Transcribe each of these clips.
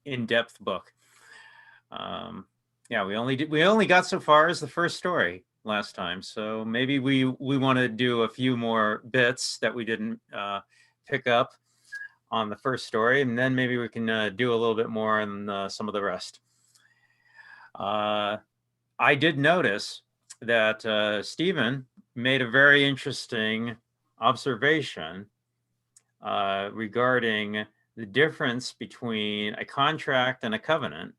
in-depth book. Yeah, we only got so far as the first story last time, so maybe we want to do a few more bits that we didn't pick up on the first story, and then maybe we can do a little bit more on some of the rest. I did notice that Stephen made a very interesting observation regarding the difference between a contract and a covenant.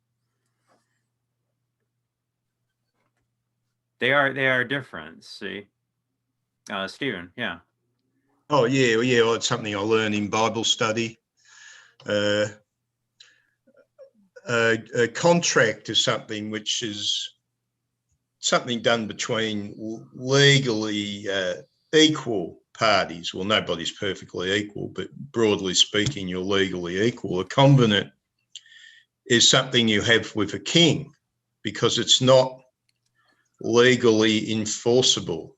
They are different. See, Stephen, yeah. Oh yeah, well, it's something I learned in Bible study. A contract is something which is something done between legally equal parties. Well, nobody's perfectly equal, but broadly speaking, you're legally equal. A covenant is something you have with a king because it's not legally enforceable.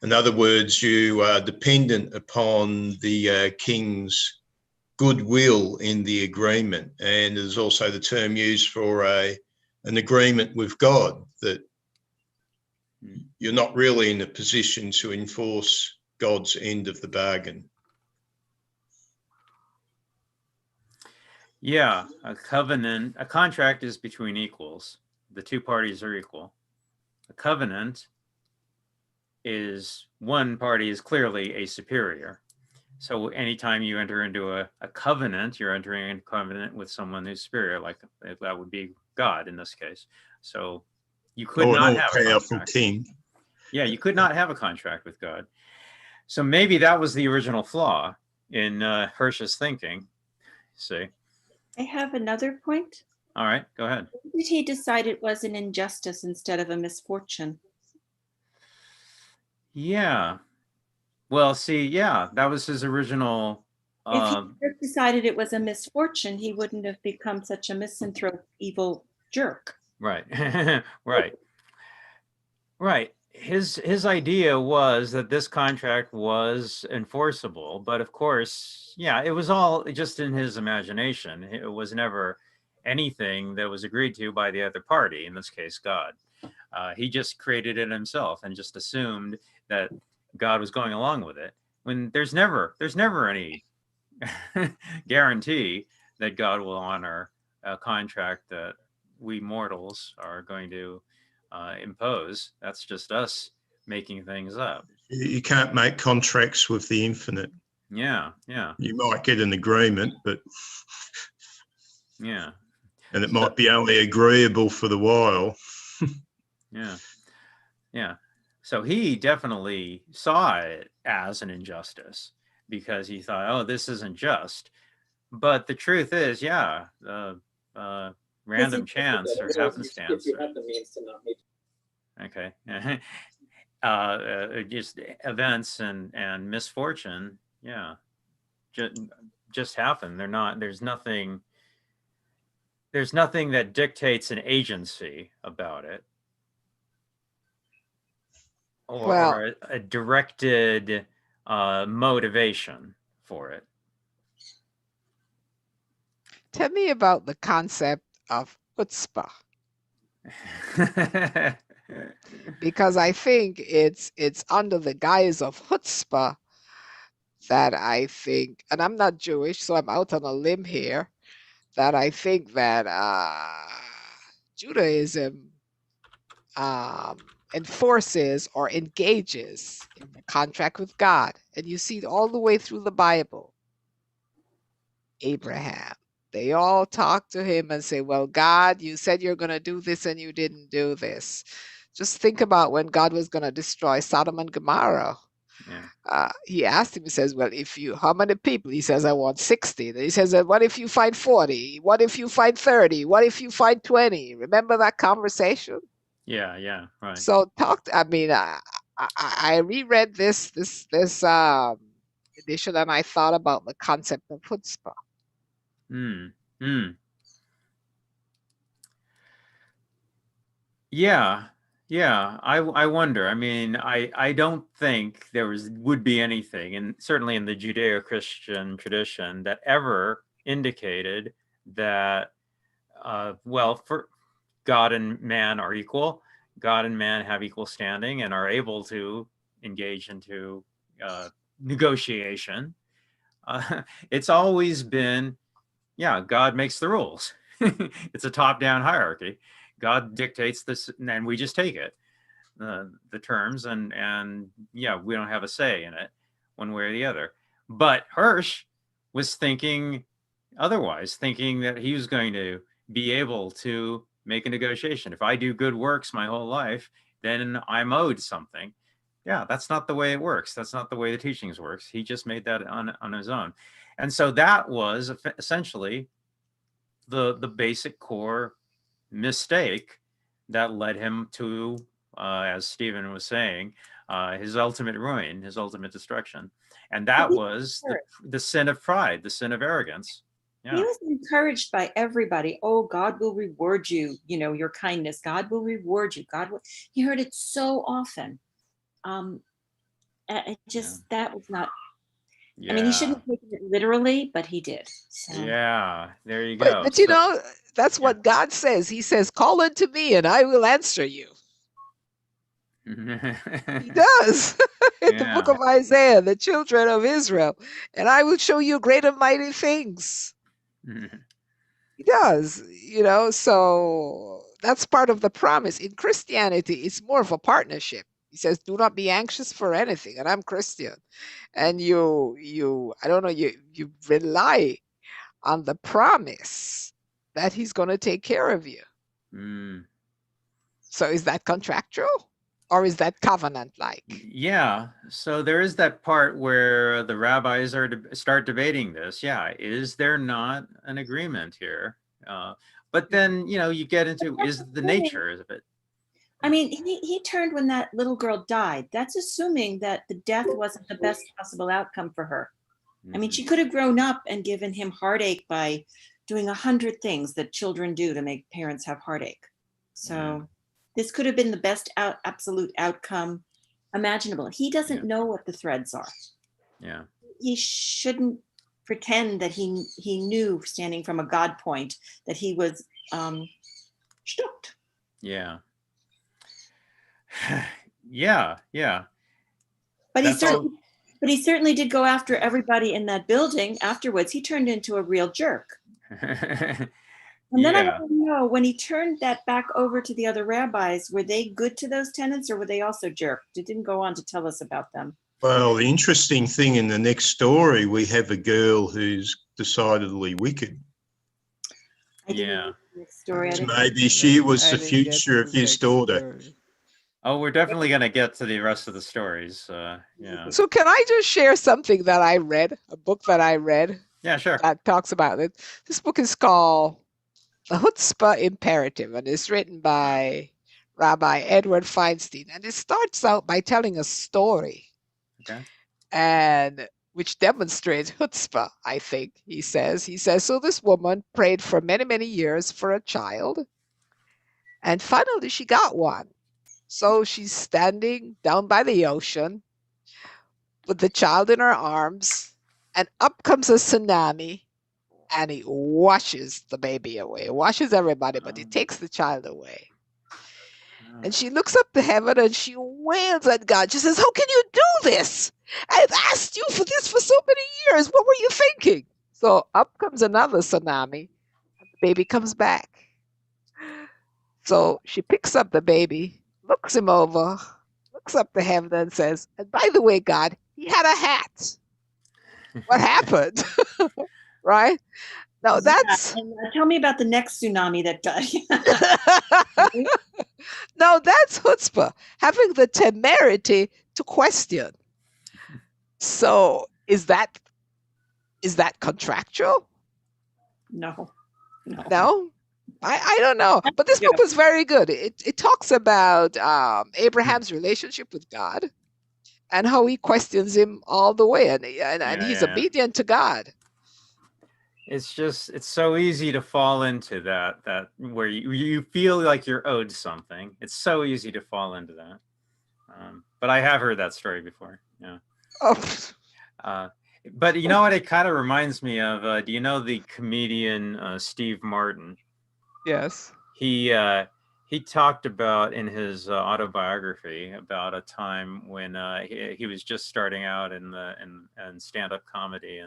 In other words, you are dependent upon the king's goodwill in the agreement. And there's also the term used for an agreement with God, that you're not really in a position to enforce God's end of the bargain. Yeah, a contract is between equals. The two parties are equal. A covenant is one party is clearly a superior. So anytime you enter into a covenant, you're entering into a covenant with someone who's superior, like that would be God in this case. So you could not have a contract. King. Yeah, you could not have a contract with God. So maybe that was the original flaw in Hirsch's thinking. See? I have another point. All right, go ahead. Why did he decide it was an injustice instead of a misfortune? Yeah. Well, see, yeah, that was his original. If he decided it was a misfortune, he wouldn't have become such a misanthrope, evil jerk. Right. Right. His idea was that this contract was enforceable, but of course, yeah, it was all just in his imagination. It was never anything that was agreed to by the other party, in this case, God. He just created it himself and just assumed that God was going along with it. When there's never any guarantee that God will honor a contract that we mortals are going to impose. That's just us making things up. You can't make contracts with the infinite. Yeah. You might get an agreement, but yeah, and it might be only agreeable for the while. Yeah. So he definitely saw it as an injustice because he thought, oh, this isn't just. But the truth is, yeah, random chance or happenstance. You have the means to not meet. Okay. Just events and misfortune, yeah, just happen. There's nothing that dictates an agency about it, or a directed motivation for it. Tell me about the concept of chutzpah. Because I think it's under the guise of chutzpah that I think, and I'm not Jewish, so I'm out on a limb here, that I think that Judaism enforces or engages in a contract with God. And you see it all the way through the Bible. Abraham, they all talk to him and say, well, God, you said you're going to do this and you didn't do this. Just think about when God was going to destroy Sodom and Gomorrah. Yeah. He asked him, he says, well, how many people? He says, I want 60. Then he says, what if you find 40? What if you find 30? What if you find 20? Remember that conversation? Yeah, right. So I reread this edition and I thought about the concept of chutzpah. Yeah. I wonder. I mean, I don't think there would be anything, and certainly in the Judeo-Christian tradition, that ever indicated that, well, for God and man are equal. God and man have equal standing and are able to engage into negotiation. It's always been, yeah, God makes the rules. It's a top-down hierarchy. God dictates this, and we just take it, the terms, and yeah, we don't have a say in it one way or the other. But Hirsch was thinking otherwise, thinking that he was going to be able to make a negotiation. If I do good works my whole life, then I'm owed something. Yeah, that's not the way it works. That's not the way the teachings works. He just made that on his own. And so that was essentially the basic core mistake that led him to, as Stephen was saying, his ultimate ruin, his ultimate destruction. And that was the sin of pride, the sin of arrogance. He Yeah. was encouraged by everybody. Oh, God will reward you, your kindness. God will reward you. God will. He heard it so often. It just, that was not, I mean, he shouldn't have taken it literally, but he did. So. Yeah, there you go. But that's what God says. He says, call unto me and I will answer you. He does. In the book of Isaiah, the children of Israel, and I will show you great and mighty things. He does, so that's part of the promise. In Christianity, it's more of a partnership. He says, do not be anxious for anything. And I'm Christian. And you rely on the promise that he's going to take care of you. So is that contractual or is that covenant-like? Yeah. So there is that part where the rabbis start debating this. Yeah. Is there not an agreement here? But then, you get into, is the nature of it? I mean, he turned when that little girl died. That's assuming that the death wasn't the best possible outcome for her. I mean, she could have grown up and given him heartache by doing 100 things that children do to make parents have heartache. So this could have been the best absolute outcome imaginable. He doesn't know what the threads are. Yeah. He shouldn't pretend that he knew, standing from a God point, that he was stoked. Yeah. Yeah. But he certainly did go after everybody in that building afterwards. He turned into a real jerk. And then I want to know, when he turned that back over to the other rabbis, were they good to those tenants or were they also jerks? It didn't go on to tell us about them. Well, the interesting thing in the next story, we have a girl who's decidedly wicked. Maybe she was the future of his daughter. Oh, we're definitely going to get to the rest of the stories. Yeah. So can I just share something that I read, a book that I read? Yeah, sure. That talks about it. This book is called The Chutzpah Imperative, and it's written by Rabbi Edward Feinstein. And it starts out by telling a story. Okay. And which demonstrates chutzpah, I think, he says. He says, so this woman prayed for many, many years for a child. And finally she got one. So she's standing down by the ocean with the child in her arms, and up comes a tsunami, and it washes the baby away. It washes everybody, but it takes the child away. And she looks up to heaven and she wails at God. She says, how can you do this? I've asked you for this for so many years. What were you thinking? So up comes another tsunami, and the baby comes back. So she picks up the baby, looks him over, looks up to heaven and says, and by the way, God, he had a hat. What happened? Right? No, that's... Yeah, and tell me about the next tsunami that died. No, that's chutzpah, having the temerity to question. So is that contractual? No. I don't know, but this book was very good. It talks about Abraham's relationship with God and how he questions him all the way, and he's obedient to God. It's so easy to fall into that where you feel like you're owed something. It's so easy to fall into that. But I have heard that story before. Yeah. Oh. But you know what? It kind of reminds me of. Do you know the comedian Steve Martin? Yes. He talked about in his autobiography about a time when he was just starting out in stand-up comedy,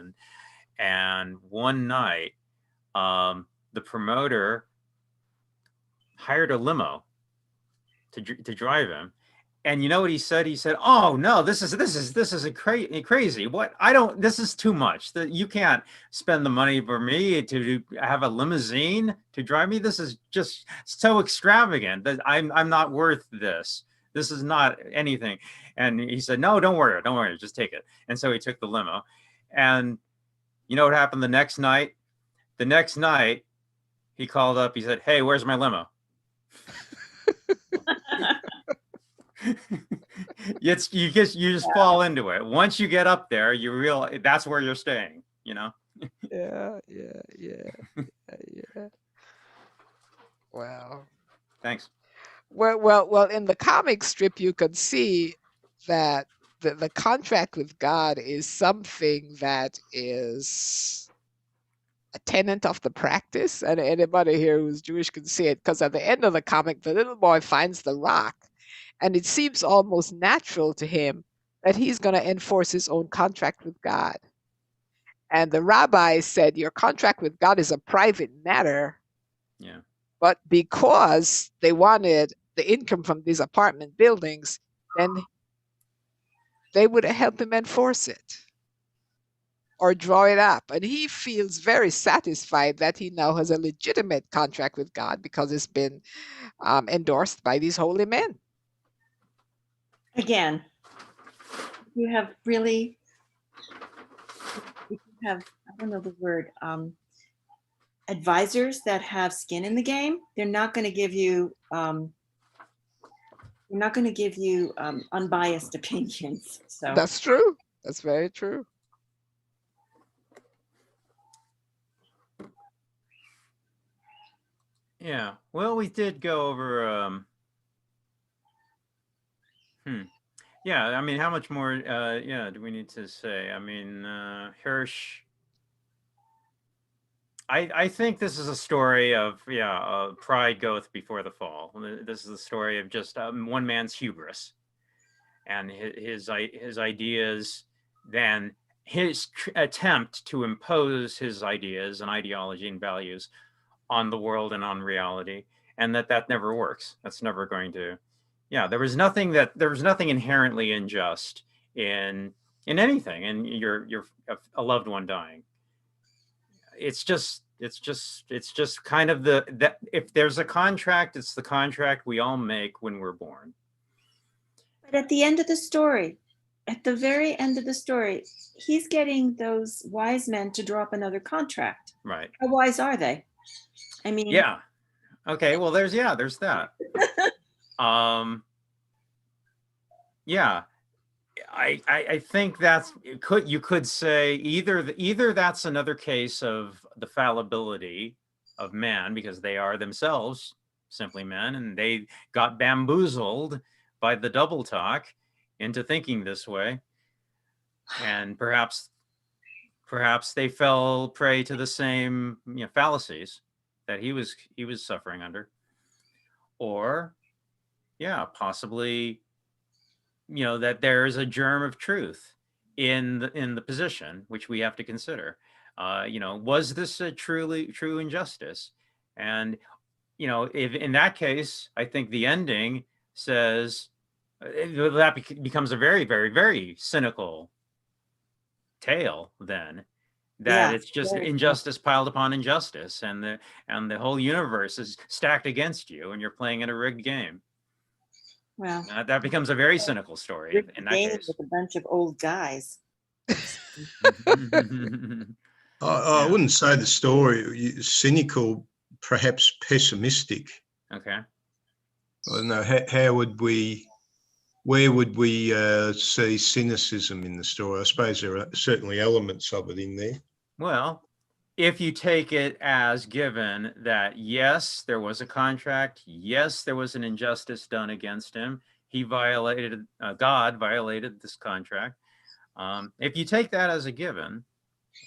and one night the promoter hired a limo to drive him. And you know what he said? He said, "Oh no, this is crazy. What I don't. This is too much. That you can't spend the money for me to have a limousine to drive me. This is just so extravagant that I'm not worth this. This is not anything." And he said, "No, don't worry, just take it." And so he took the limo. And you know what happened the next night? The next night, he called up. He said, "Hey, where's my limo?" You just fall into it. Once you get up there, you realize that's where you're staying. You know. Yeah. Wow. Thanks. Well. In the comic strip, you could see that the contract with God is something that is a tenet of the practice, and anybody here who's Jewish can see it, because at the end of the comic, the little boy finds the rock, and it seems almost natural to him that he's going to enforce his own contract with God. And the rabbi said, your contract with God is a private matter. Yeah. But because they wanted the income from these apartment buildings, then they would help him enforce it or draw it up. And he feels very satisfied that he now has a legitimate contract with God because it's been endorsed by these holy men. Again, you have really, if you have, I don't know the word, advisors that have skin in the game, they're not going to give you unbiased opinions. So That's true. That's very true. Yeah. Well, we did go over. Yeah. I mean, how much more? Yeah. Do we need to say? I mean, Hirsch. I think this is a story of pride goeth before the fall. This is the story of just one man's hubris, and his ideas, then his attempt to impose his ideas and ideology and values on the world and on reality, and that never works. That's never going to. Yeah, there was nothing inherently unjust in anything, and your a loved one dying. It's just kind of that if there's a contract, it's the contract we all make when we're born. but at the end of the story, at the very end of the story, he's getting those wise men to draw up another contract. Right. How wise are they? I mean, Yeah. Okay. Well, there's that. Yeah. I think you could say either that's another case of the fallibility of man, because they are themselves simply men, and they got bamboozled by the double talk into thinking this way, and perhaps they fell prey to the same fallacies that he was suffering under, or possibly that there is a germ of truth in the position, which we have to consider. Was this a true injustice? And if in that case, I think the ending says that becomes a very, very, very cynical tale. Then that it's just injustice piled upon injustice, and the whole universe is stacked against you, and you're playing in a rigged game. well, that becomes a very cynical story in that case. With a bunch of old guys. I wouldn't say the story is cynical, perhaps pessimistic. Okay. I don't know, where would we see cynicism in the story? I suppose there are certainly elements of it in there. Well, if you take it as given that, yes, there was a contract, yes, there was an injustice done against him, God violated this contract, If you take that as a given,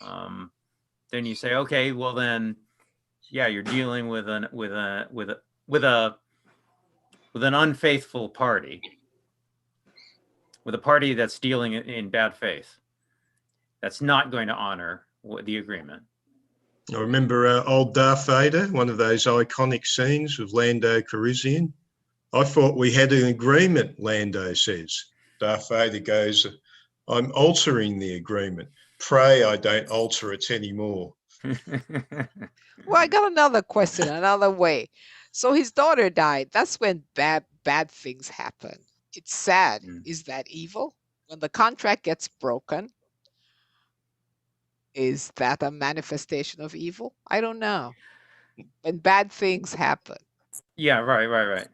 then you say, okay, well then, yeah, you're dealing with an unfaithful party, with a party that's dealing in bad faith, that's not going to honor the agreement. I remember old Darth Vader, one of those iconic scenes with Lando Calrissian. I thought we had an agreement, Lando says. Darth Vader goes, I'm altering the agreement. Pray I don't alter it anymore. Well, I got another question, another way. So his daughter died. That's when bad things happen. It's sad. Is that evil? When the contract gets broken, is that a manifestation of evil? I don't know. When bad things happen. Yeah, right.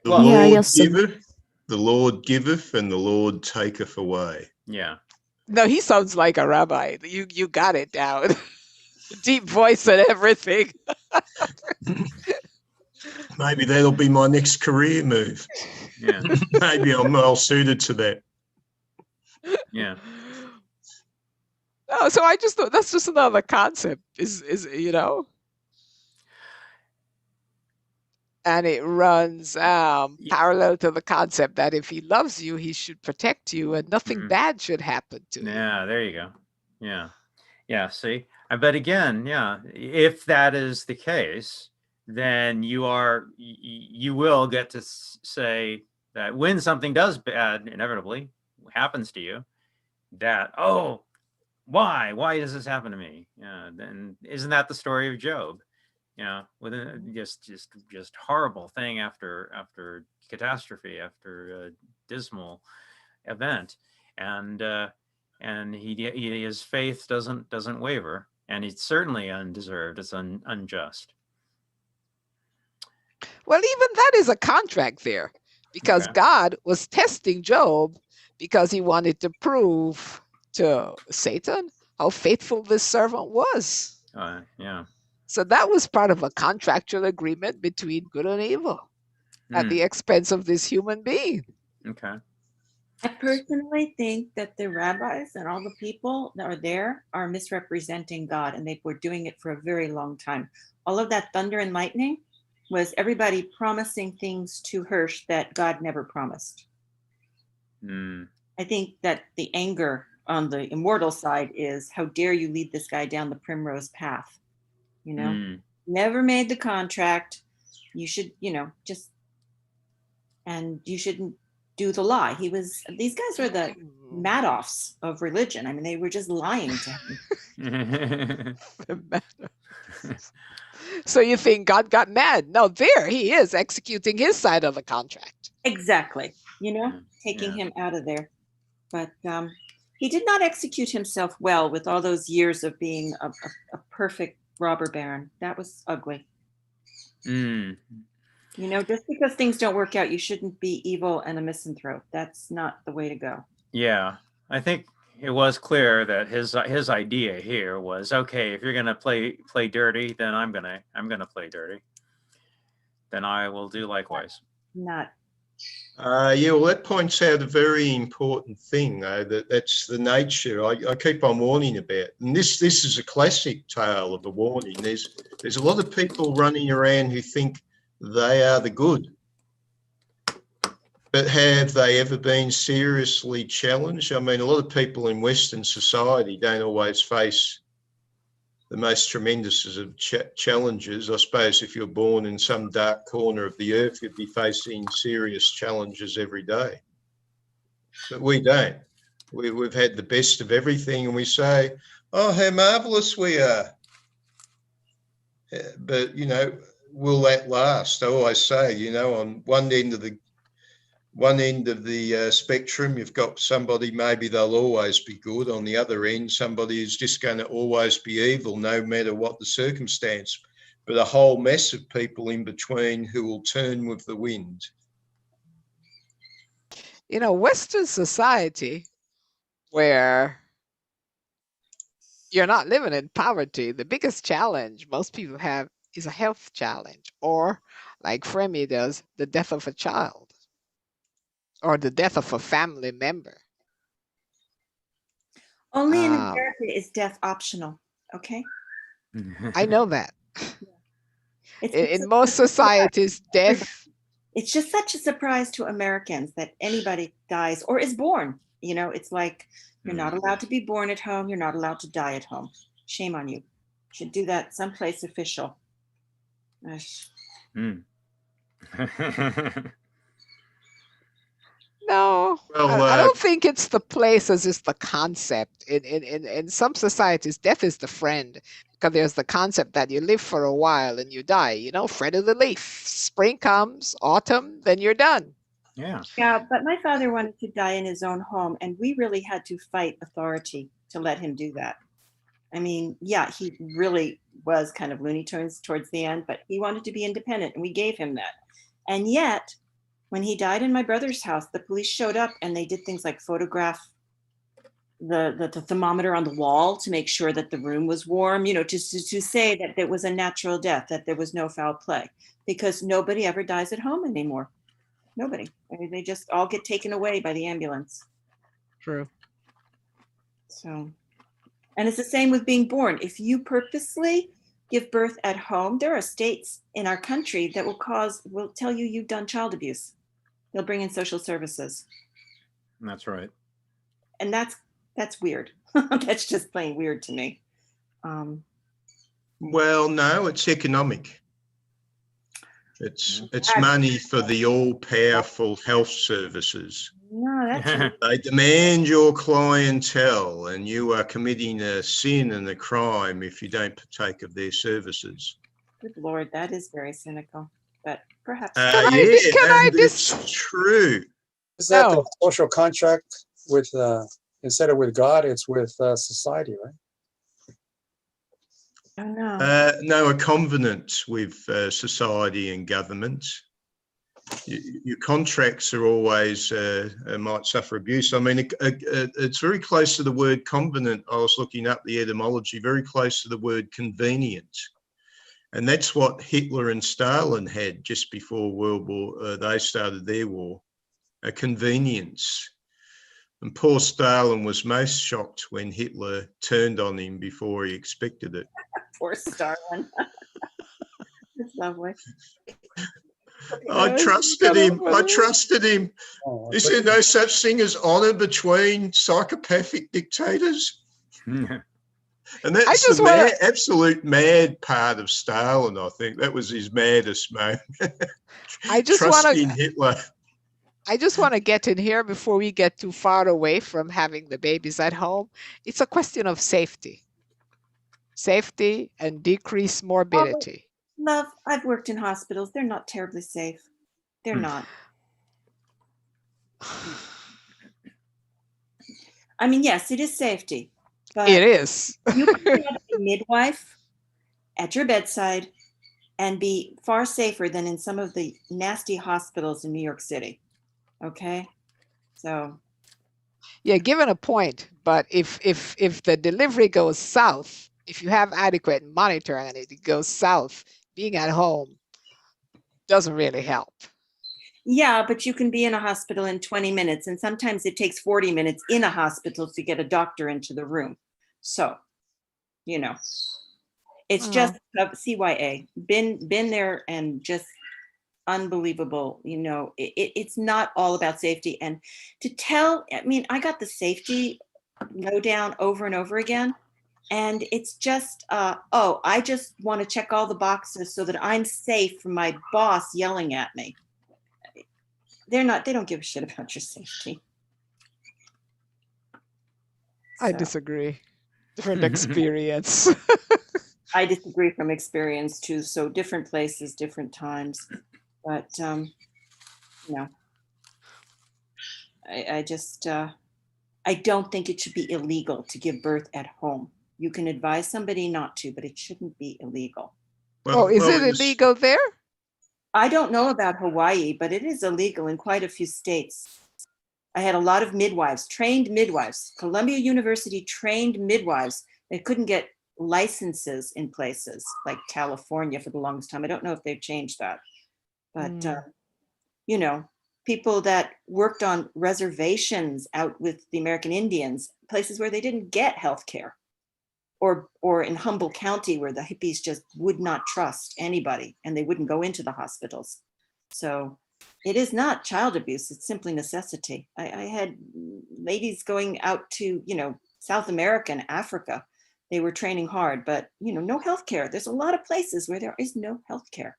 The Well, Yeah, I Lord guess so. giveth, the Lord giveth, and the Lord taketh away. Yeah. No, he sounds like a rabbi. You got it down. Deep voice and everything. Maybe that'll be my next career move. Yeah. Maybe I'm well suited to that. Yeah. Oh, so I just thought that's just another concept. Is you know? And it runs parallel to the concept that if he loves you, he should protect you and nothing bad should happen to you. Yeah, there you go. Yeah, see? But again, yeah, if that is the case, then you will get to say that when something does bad inevitably happens to you, that, oh, why does this happen to me? Yeah, then isn't that the story of Job? With just horrible thing after catastrophe, after a dismal event, and his faith doesn't waver, and it's certainly undeserved. It's unjust. Well, even that is a contract there, because God was testing Job because he wanted to prove to Satan how faithful this servant was. Yeah. So that was part of a contractual agreement between good and evil at the expense of this human being. Okay. I personally think that the rabbis and all the people that are there are misrepresenting God, and they were doing it for a very long time. All of that thunder and lightning was everybody promising things to Hirsch that God never promised. I think that the anger on the immortal side is, how dare you lead this guy down the primrose path? Never made the contract. You should, just, and you shouldn't do the lie. These guys were the Madoffs of religion. I mean, they were just lying to him. So you think God got mad? No, there he is executing his side of the contract. Exactly. Taking him out of there. But he did not execute himself well with all those years of being a perfect robber baron. That was ugly. Just because things don't work out, you shouldn't be evil and a misanthrope. That's not the way to go. Yeah, I think it was clear that his idea here was, okay, if you're gonna play dirty, then I'm gonna play dirty. Then I will do likewise. Not. Yeah, well, that points out a very important thing, though, that's the nature I keep on warning about. And this is a classic tale of a warning. There's a lot of people running around who think they are the good. But have they ever been seriously challenged? I mean, a lot of people in Western society don't always face the most tremendous of challenges. I suppose if you're born in some dark corner of the earth, you'd be facing serious challenges every day. But we don't. We've had the best of everything, and we say, oh, how marvellous we are. But, will that last? I always say, on one end of the spectrum, you've got somebody, maybe they'll always be good. On the other end, somebody who's just going to always be evil, no matter what the circumstance. But a whole mess of people in between who will turn with the wind. Western society, where you're not living in poverty, the biggest challenge most people have is a health challenge, or like Fremi does, the death of a child or the death of a family member. Only in Um, America is death optional. Okay. I know that. It's, In most societies, death. it's just such a surprise to Americans that anybody dies or is born. You know, it's like you're not allowed to be born at home. You're not allowed to die at home. Shame on you. Should do that someplace official. Gosh. No, Well, I don't think it's the place as it's the concept. In some societies, death is the friend because there's the concept that you live for a while and you die. You know, friend of the leaf. Spring comes, autumn, then you're done. Yeah. Yeah, but my father wanted to die in his own home, and we really had to fight authority to let him do that. I mean, yeah, he really was kind of Looney Tunes towards the end, but he wanted to be independent, and we gave him that. And yet, when he died in my brother's house, the police showed up and they did things like photograph the thermometer on the wall to make sure that the room was warm, you know, to say that it was a natural death, that there was no foul play, because nobody ever dies at home anymore. Nobody. I mean, they just all get taken away by the ambulance. True. So, and it's the same with being born. If you purposely give birth at home, there are states in our country that will tell you you've done child abuse. They'll bring in social services. That's right. And that's weird. That's just plain weird to me. well, no, it's economic. It's money for the all-powerful health services. No, that's They demand your clientele, and you are committing a sin and a crime if you don't partake of their services. good Lord. That is very cynical, but perhaps. It's true. Is that No. the social contract with, instead of with God, it's with society, right? Oh no. No, a covenant with society and government. Your contracts are always might suffer abuse. I mean, it's very close to the word covenant. I was looking up the etymology, very close to the word convenient. And that's what Hitler and Stalin had just before World War, they started their war, a convenience. And poor Stalin was most shocked when Hitler turned on him before he expected it. Poor Starlin. That's lovely. I trusted him. Oh, Is there no such thing as honour between psychopathic dictators? And that's the absolute mad part of Stalin, I think. That was his maddest moment. Trusting Hitler. I just want to get in here before we get too far away from having the babies at home. It's a question of safety. Safety and decreased morbidity. Love, I've worked in hospitals. They're not terribly safe. They're not. I mean, yes, it is safety. But it is. You can have a midwife at your bedside and be far safer than in some of the nasty hospitals in New York City. Okay? So. Yeah, given a point, but if the delivery goes south, if you have adequate monitoring and it goes south, being at home doesn't really help. Yeah, but you can be in a hospital in 20 minutes, and sometimes it takes 40 minutes in a hospital to get a doctor into the room. So, you know, it's just CYA. Been there and just unbelievable. You know, it's not all about safety. And I mean, I got the safety lowdown over and over again. And it's just, I just want to check all the boxes so that I'm safe from my boss yelling at me. They don't give a shit about your safety. I disagree. Different experience. I disagree from experience too. So different places, different times. But, you know, I just, I don't think it should be illegal to give birth at home. You can advise somebody not to, but it shouldn't be illegal. Is it illegal there? I don't know about Hawaii, but it is illegal in quite a few states. I had a lot of midwives, trained midwives, Columbia University trained midwives that couldn't get licenses in places like California for the longest time. I don't know if they've changed that, but you know, people that worked on reservations out with the American Indians, places where they didn't get health care, or in Humboldt County where the hippies just would not trust anybody and they wouldn't go into the hospitals. So it is not child abuse, it's simply necessity. I had ladies going out to, South America and Africa. They were training hard, but no health care. There's a lot of places where there is no health care.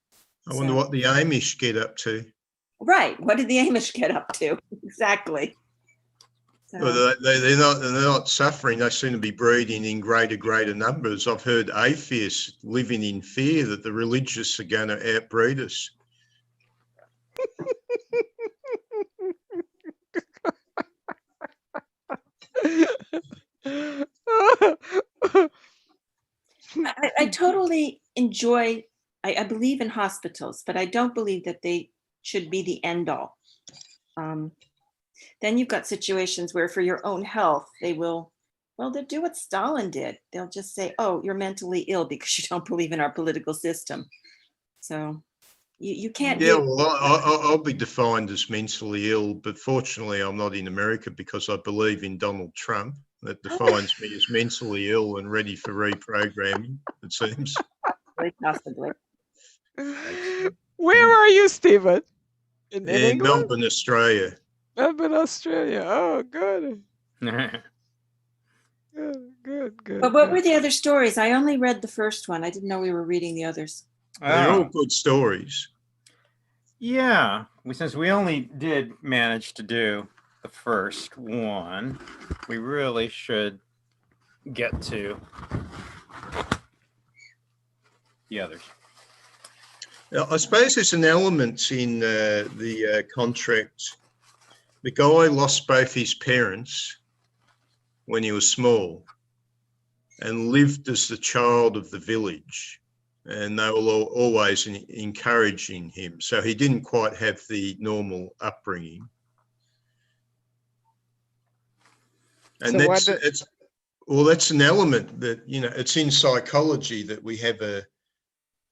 I wonder what the Amish get up to. Right. What did the Amish get up to? Exactly. So, Well, they're not suffering. They seem to be breeding in greater numbers. I've heard atheists living in fear that the religious are going to outbreed us. I totally enjoy, I believe in hospitals, but I don't believe that they should be the end all. Then you've got situations where for your own health, they'll do what Stalin did. They'll just say, oh, you're mentally ill because you don't believe in our political system. So you can't. Yeah, well, I'll be defined as mentally ill, but fortunately I'm not in America because I believe in Donald Trump. That defines me as mentally ill and ready for reprogramming, it seems. Possibly. Where are you, Stephen? In In England? Melbourne, Australia. Melbourne, Australia. Oh, good. Good. But what were the other stories? I only read the first one. I didn't know we were reading the others. They're all good stories. Yeah, since we only did manage to do the first one, we really should get to the others. I suppose there's an element in the contract. The guy lost both his parents when he was small and lived as the child of the village. And they were always encouraging him. So he didn't quite have the normal upbringing. And So that's an element that, it's in psychology that we have a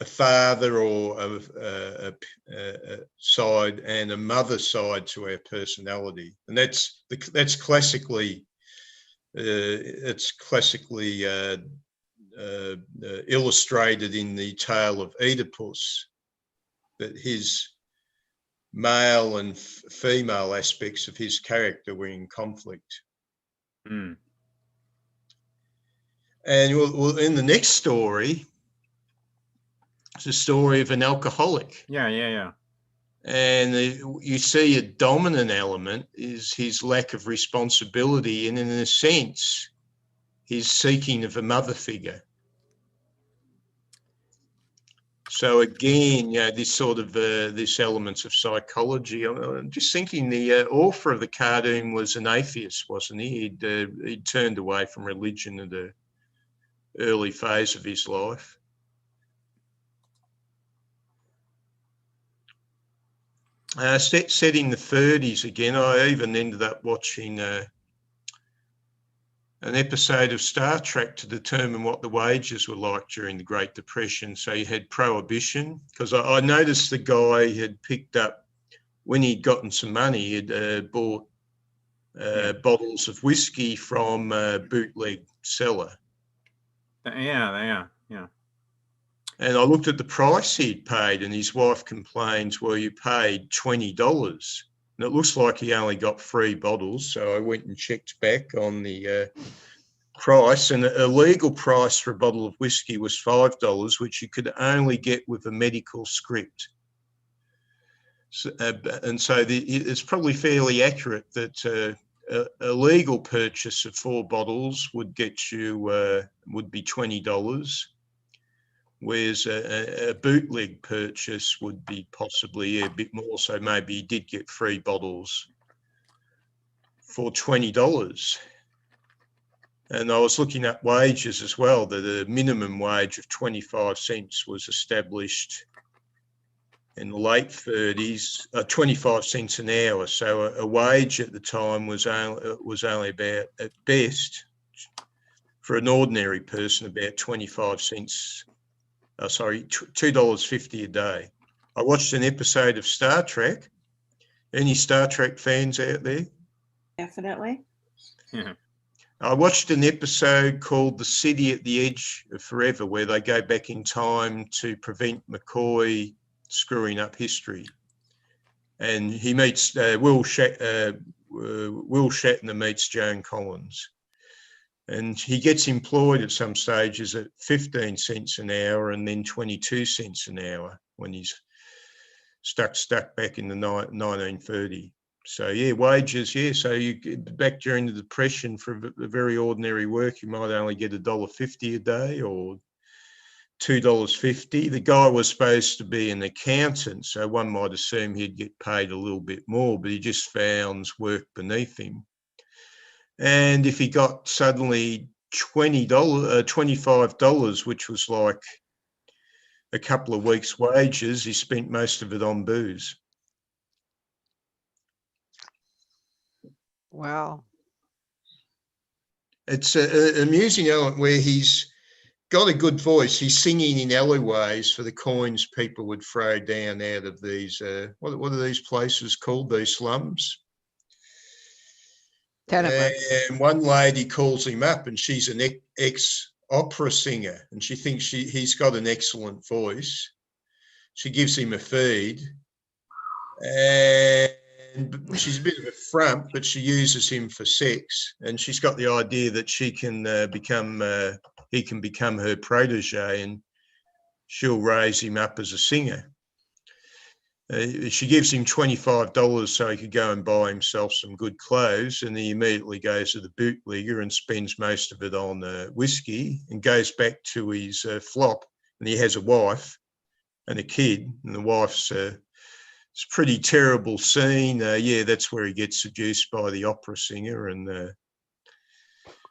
father or a side and a mother side to our personality. And that's classically, illustrated in the tale of Oedipus, that his male and female aspects of his character were in conflict. Mm. And well, in the next story, it's a story of an alcoholic. Yeah. And you see a dominant element is his lack of responsibility, and in a sense, his seeking of a mother figure. So again, this sort of this elements of psychology. I'm just thinking the author of the cartoon was an atheist, wasn't he? He'd turned away from religion at the early phase of his life. Set in the 30s again, I even ended up watching an episode of Star Trek to determine what the wages were like during the Great Depression. So you had prohibition, because I noticed the guy had picked up, when he'd gotten some money, he'd bought bottles of whiskey from a bootleg seller. Yeah. And I looked at the price he'd paid, and his wife complains, well, you paid $20. And it looks like he only got 3 bottles. So I went and checked back on the price, and a legal price for a bottle of whiskey was $5, which you could only get with a medical script. So, it's probably fairly accurate that a legal purchase of 4 bottles would get you, would be $20. Whereas a bootleg purchase would be possibly a bit more. So maybe he did get 3 bottles for $20. And I was looking at wages as well, that a minimum wage of 25 cents was established in the late 30s, 25 cents an hour. So a wage at the time was only about, at best, for an ordinary person, about 25 cents. $2.50 a day. I watched an episode of Star Trek. Any Star Trek fans out there? Definitely. Yeah. I watched an episode called The City at the Edge of Forever, where they go back in time to prevent McCoy screwing up history. And he meets Will Shatner meets Joan Collins. And he gets employed at some stages at 15 cents an hour and then 22 cents an hour when he's stuck back in the 1930. So yeah, wages, yeah. So you get back during the Depression for a very ordinary work, you might only get $1.50 a day or $2.50. The guy was supposed to be an accountant, so one might assume he'd get paid a little bit more, but he just found work beneath him. And if he got suddenly $25, which was like a couple of weeks' wages, he spent most of it on booze. Wow. It's an amusing element where he's got a good voice. He's singing in alleyways for the coins people would throw down out of these, what are these places called, these slums? Tenements. And one lady calls him up and she's an ex-opera singer and she thinks he's got an excellent voice. She gives him a feed and she's a bit of a frump, but she uses him for sex, and she's got the idea that he can become her protege and she'll raise him up as a singer. She gives him $25 so he could go and buy himself some good clothes, and he immediately goes to the bootlegger and spends most of it on whiskey and goes back to his flop, and he has a wife and a kid, and the wife's it's a pretty terrible scene. Yeah, that's where he gets seduced by the opera singer, and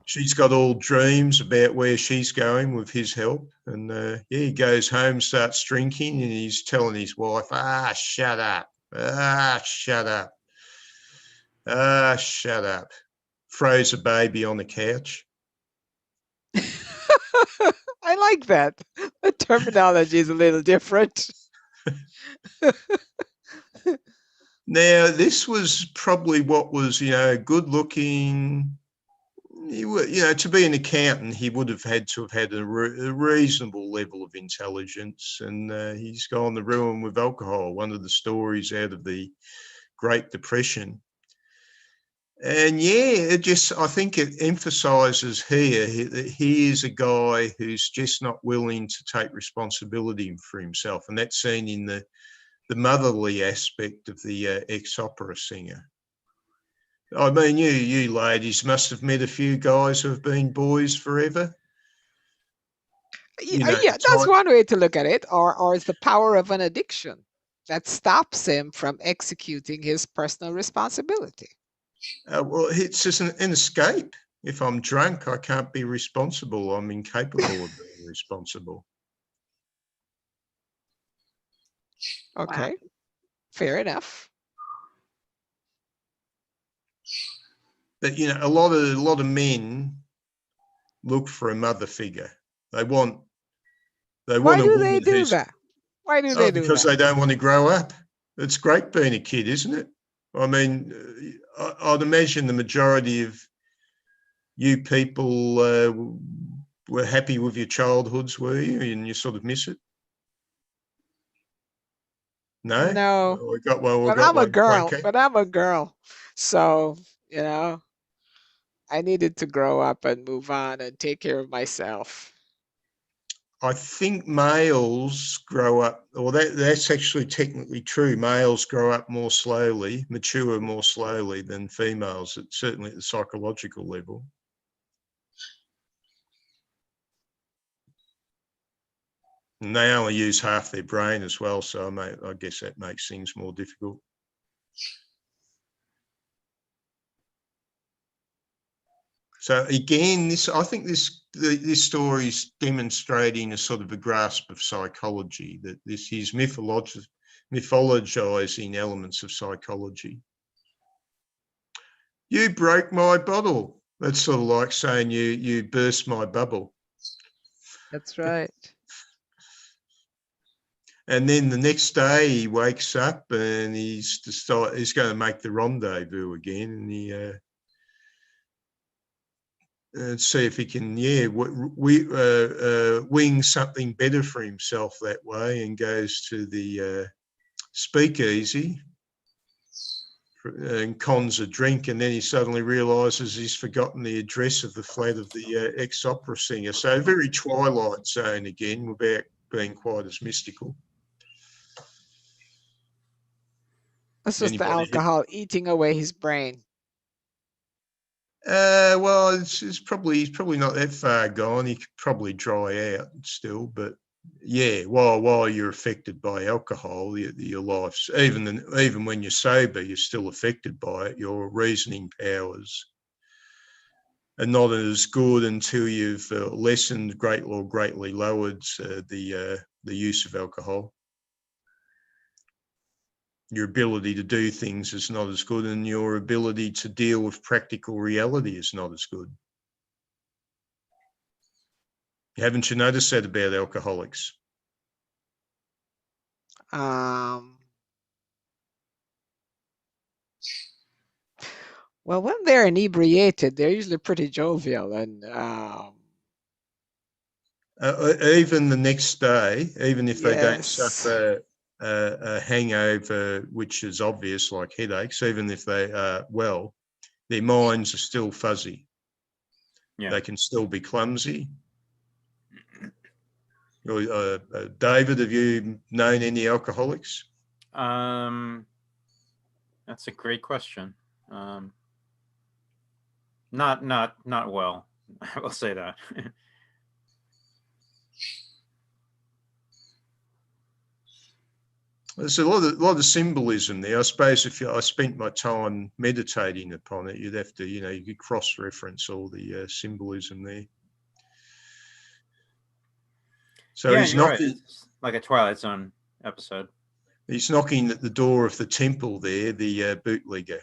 she's got all dreams about where she's going with his help. And yeah, he goes home, starts drinking, and he's telling his wife, shut up. Shut up. Shut up. Throws a baby on the couch. I like that. The terminology is a little different. Now, this was probably what was, good looking. To be an accountant, he would have had to have had a reasonable level of intelligence, and he's gone the ruin with alcohol, one of the stories out of the Great Depression. And yeah, I think it emphasises here that he is a guy who's just not willing to take responsibility for himself, and that's seen in the motherly aspect of the ex-opera singer. I mean, you ladies must have met a few guys who have been boys forever. Yeah, that's one way to look at it. Or it's the power of an addiction that stops him from executing his personal responsibility. Well, it's just an escape. If I'm drunk, I can't be responsible. I'm incapable of being responsible. Okay, wow. Fair enough. But a lot of men look for a mother figure. They want. Why do they do that? Why do they do that? Because they don't want to grow up. It's great being a kid, isn't it? I mean, I'd imagine the majority of you people were happy with your childhoods, were you? And you sort of miss it. No. But I'm a girl. But I'm a girl. So, I needed to grow up and move on and take care of myself. I think males grow up, or that's actually technically true. Males grow up more slowly, mature more slowly than females, certainly at the psychological level. And they only use half their brain as well, so I guess that makes things more difficult. So again, I think this story is demonstrating a sort of a grasp of psychology, that this is mythologizing elements of psychology. You broke my bottle. That's sort of like saying you burst my bubble. That's right. And then the next day he wakes up and he's going to make the rendezvous again, and see if he can, wing something better for himself that way, and goes to the speakeasy and cons a drink, and then he suddenly realises he's forgotten the address of the flat of the ex-opera singer. So very Twilight Zone again, without being quite as mystical. That's just the Anybody alcohol eating away his brain. Well, he's probably not that far gone. He could probably dry out still, but yeah, while you're affected by alcohol, your life's even when you're sober, you're still affected by it. Your reasoning powers are not as good until you've lessened greatly lowered the use of alcohol. Your ability to do things is not as good, and your ability to deal with practical reality is not as good. Haven't you noticed that about alcoholics? Well, when they're inebriated, they're usually pretty jovial, and even the next day, even if they don't yes, suffer a hangover, which is obvious, like headaches, even if they are well, their minds are still fuzzy. Yeah. They can still be clumsy. David, have you known any alcoholics? That's a great question. Not well. I will say that. There's a lot of symbolism there. I suppose if I spent my time meditating upon it, you'd have to, you could cross-reference all the symbolism there. So yeah, he's you're knocking, right. It's like a Twilight Zone episode. He's knocking at the door of the temple there, the bootlegger.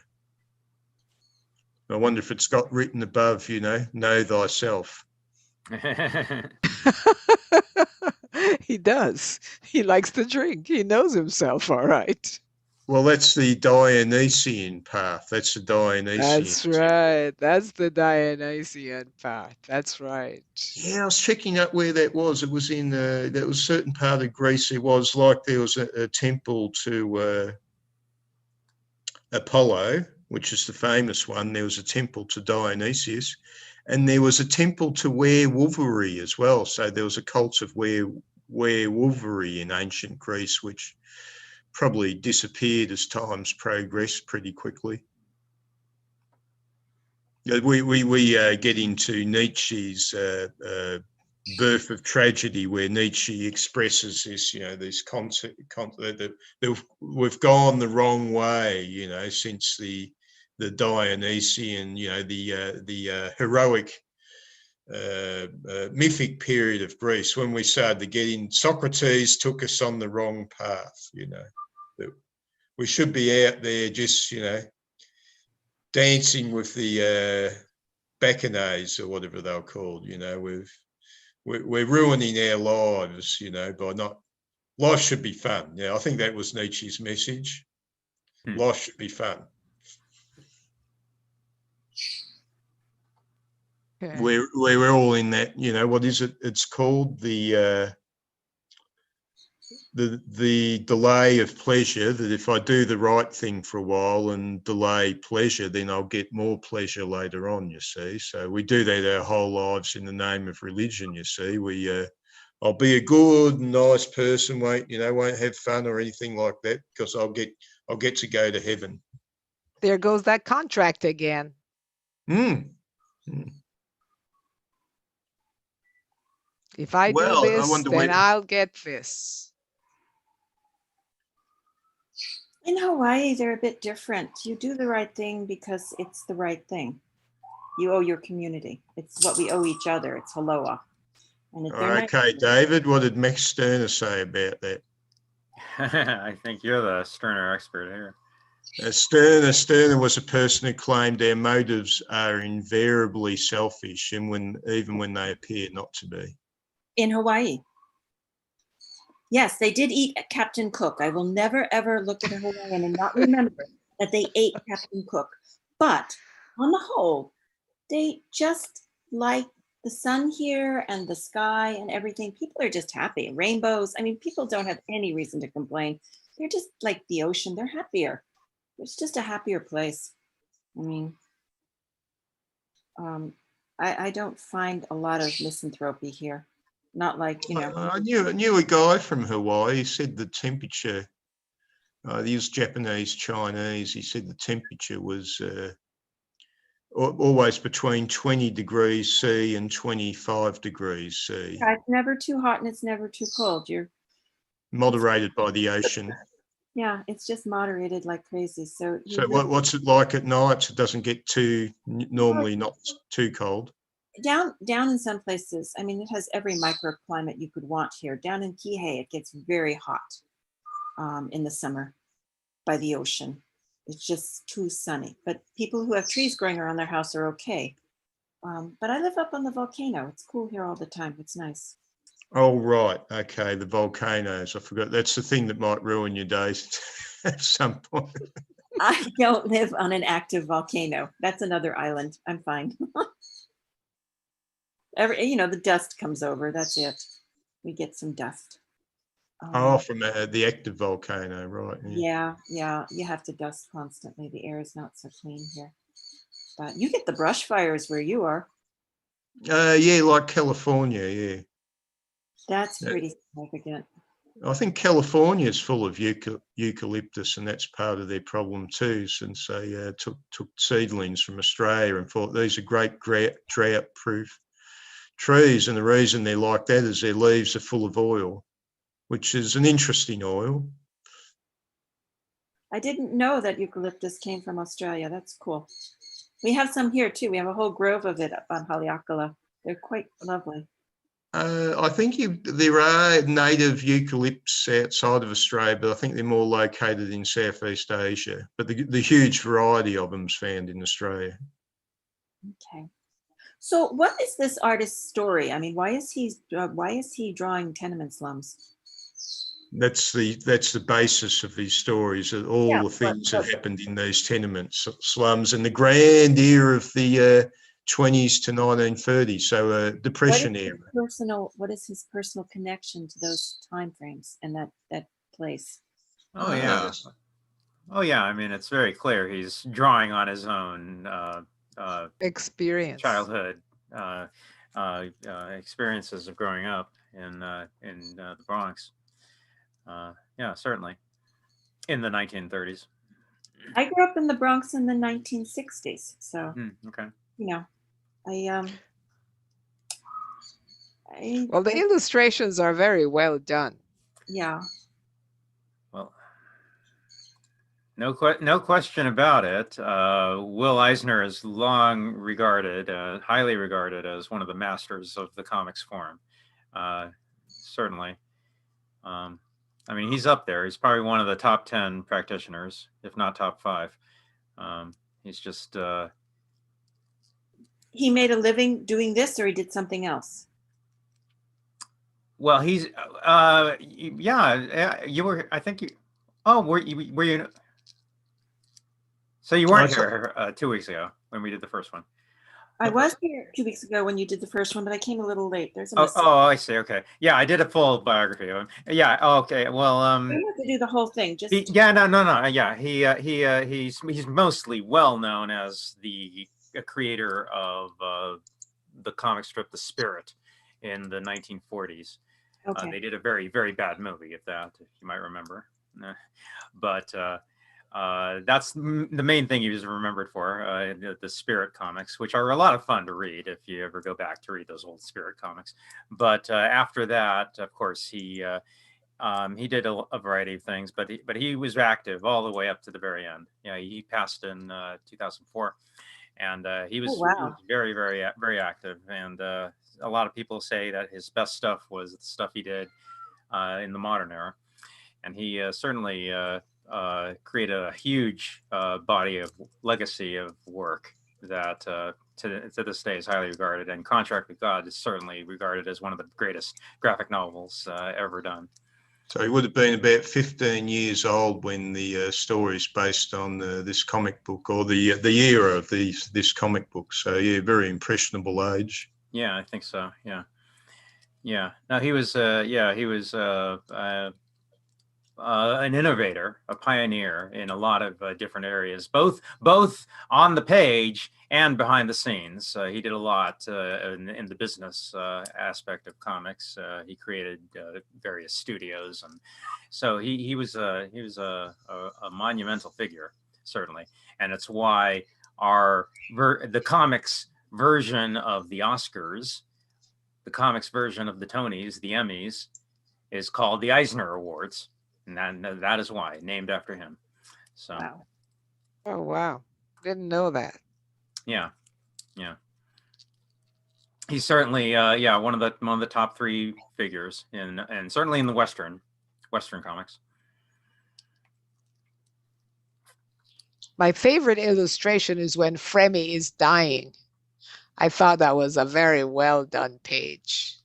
I wonder if it's got written above, know thyself. he does. He likes to drink. He knows himself, all right. Well, that's the Dionysian path. That's the Dionysian. That's right. That's the Dionysian path. That's right. Yeah, I was checking up where that was. It was in that was a certain part of Greece. It was like there was a temple to Apollo, which is the famous one. There was a temple to Dionysius, and there was a temple to werewolvery as well. So there was a cult of werewolvery in ancient Greece, which probably disappeared as times progressed pretty quickly. We get into Nietzsche's Birth of Tragedy, where Nietzsche expresses this, this concept that we've gone the wrong way, since the Dionysian, the heroic mythic period of Greece, when we started to get in. Socrates took us on the wrong path, that we should be out there just, dancing with the bacchanals or whatever they're called. We're ruining our lives, by not. Life should be fun. Yeah, I think that was Nietzsche's message. Life should be fun. Okay. We're all in that. What is it? It's called the delay of pleasure, that if I do the right thing for a while and delay pleasure, then I'll get more pleasure later on, you see. So we do that our whole lives in the name of religion, you see. I'll be a good, nice person, won't have fun or anything like that, because I'll get to go to heaven. There goes that contract again. If I do this, then I'll get this. In Hawaii, they're a bit different. You do the right thing because it's the right thing. You owe your community. It's what we owe each other. It's Haloa. And okay, David, what did Max Sterner say about that? I think you're the Sterner expert here. Sterner was a person who claimed their motives are invariably selfish, and even when they appear not to be. In Hawaii. Yes, they did eat at Captain Cook. I will never, ever look at a Hawaiian and not remember that they ate Captain Cook. But on the whole, they just like the sun here and the sky and everything. People are just happy. Rainbows. I mean, people don't have any reason to complain. They're just like the ocean. They're happier. It's just a happier place. I mean, I don't find a lot of misanthropy here. Not like, you know. I knew a guy from Hawaii. He said the temperature. He was Japanese, Chinese. He said the temperature was always between 20 degrees C and 25 degrees C, Yeah, it's never too hot and it's never too cold. moderated by the ocean. Yeah, it's just moderated like crazy. So So what's it like at night? It doesn't get normally not too cold. down in some places, I mean, it has every microclimate you could want here. Down in Kihei, it gets very hot in the summer by the ocean. It's just too sunny. But people who have trees growing around their house are okay. But I live up on the volcano. It's cool here all the time. It's nice. Oh, right. Okay. The volcanoes. I forgot. That's the thing that might ruin your days at some point. I don't live on an active volcano. That's another island. I'm fine. The dust comes over. That's it. We get some dust. Oh, from the active volcano, right? Yeah. You have to dust constantly. The air is not so clean here. But you get the brush fires where you are. Yeah, like California. Yeah. That's pretty significant. I think California is full of eucalyptus, and that's part of their problem too, since they took seedlings from Australia and thought these are great drought-proof trees. And the reason they're like that is their leaves are full of oil, which is an interesting oil. I didn't know that eucalyptus came from Australia. That's cool. We have some here too. We have a whole grove of it up on Haleakala. They're quite lovely. I think there are native eucalypts outside of Australia, but I think they're more located in Southeast Asia. But the huge variety of them is found in Australia. Okay. So what is this artist's story? I mean, why is he drawing tenement slums? That's the basis of his stories, all the things that happened in these tenement slums and the grand era of the 20s to 1930s, so depression era. What is his personal connection to those time frames and that place? Oh yeah. Oh yeah. I mean, it's very clear he's drawing on his own Experience. childhood experiences of growing up in the Bronx. Yeah, certainly in the 1930s. I grew up in the Bronx in the 1960s, so Okay. Well, the illustrations are very well done. Yeah. Well, no question about it. Will Eisner is long regarded, highly regarded as one of the masters of the comics form. Certainly. I mean, he's up there. He's probably one of the top 10 practitioners, if not top 5. He's just... He made a living doing this, or he did something else? Well, he's... yeah, you were... I think you... Oh, were you... So you weren't here 2 weeks ago when we did the first one. I was here 2 weeks ago when you did the first one, but I came a little late. There's a I see. Okay. Yeah, I did a full biography of him. Yeah. Okay. Well, you don't have to do the whole thing. Just no. Yeah, he's mostly well known as the creator of the comic strip The Spirit in the 1940s. okay. They did a very, very bad movie of that, if you might remember. But that's the main thing he was remembered for, the Spirit comics, which are a lot of fun to read if you ever go back to read those old Spirit comics. But after that, of course, he did a variety of things, but he was active all the way up to the very end. Yeah, he passed in 2004, and he was, he was very, very, very active. And a lot of people say that his best stuff was the stuff he did in the modern era, and he certainly created a huge body of legacy of work that to this day is highly regarded. And Contract with God is certainly regarded as one of the greatest graphic novels ever done. So he would have been about 15 years old when the story is based on this comic book, or the era of this comic book. So yeah, very impressionable age. Yeah, I think so. Yeah. Yeah. No, he was. He was an innovator, a pioneer in a lot of different areas, both on the page and behind the scenes. He did a lot in the business aspect of comics. He created various studios, and so he was a monumental figure, certainly, and it's why the comics version of the Oscars, the comics version of the Tonys, the Emmys, is called the Eisner Awards. And that is why, named after him. So, Wow. Oh, wow. Didn't know that. yeah. He's certainly, one of the top 3 figures and certainly in the Western comics. My favorite illustration is when Fremy is dying. I thought that was a very well done page.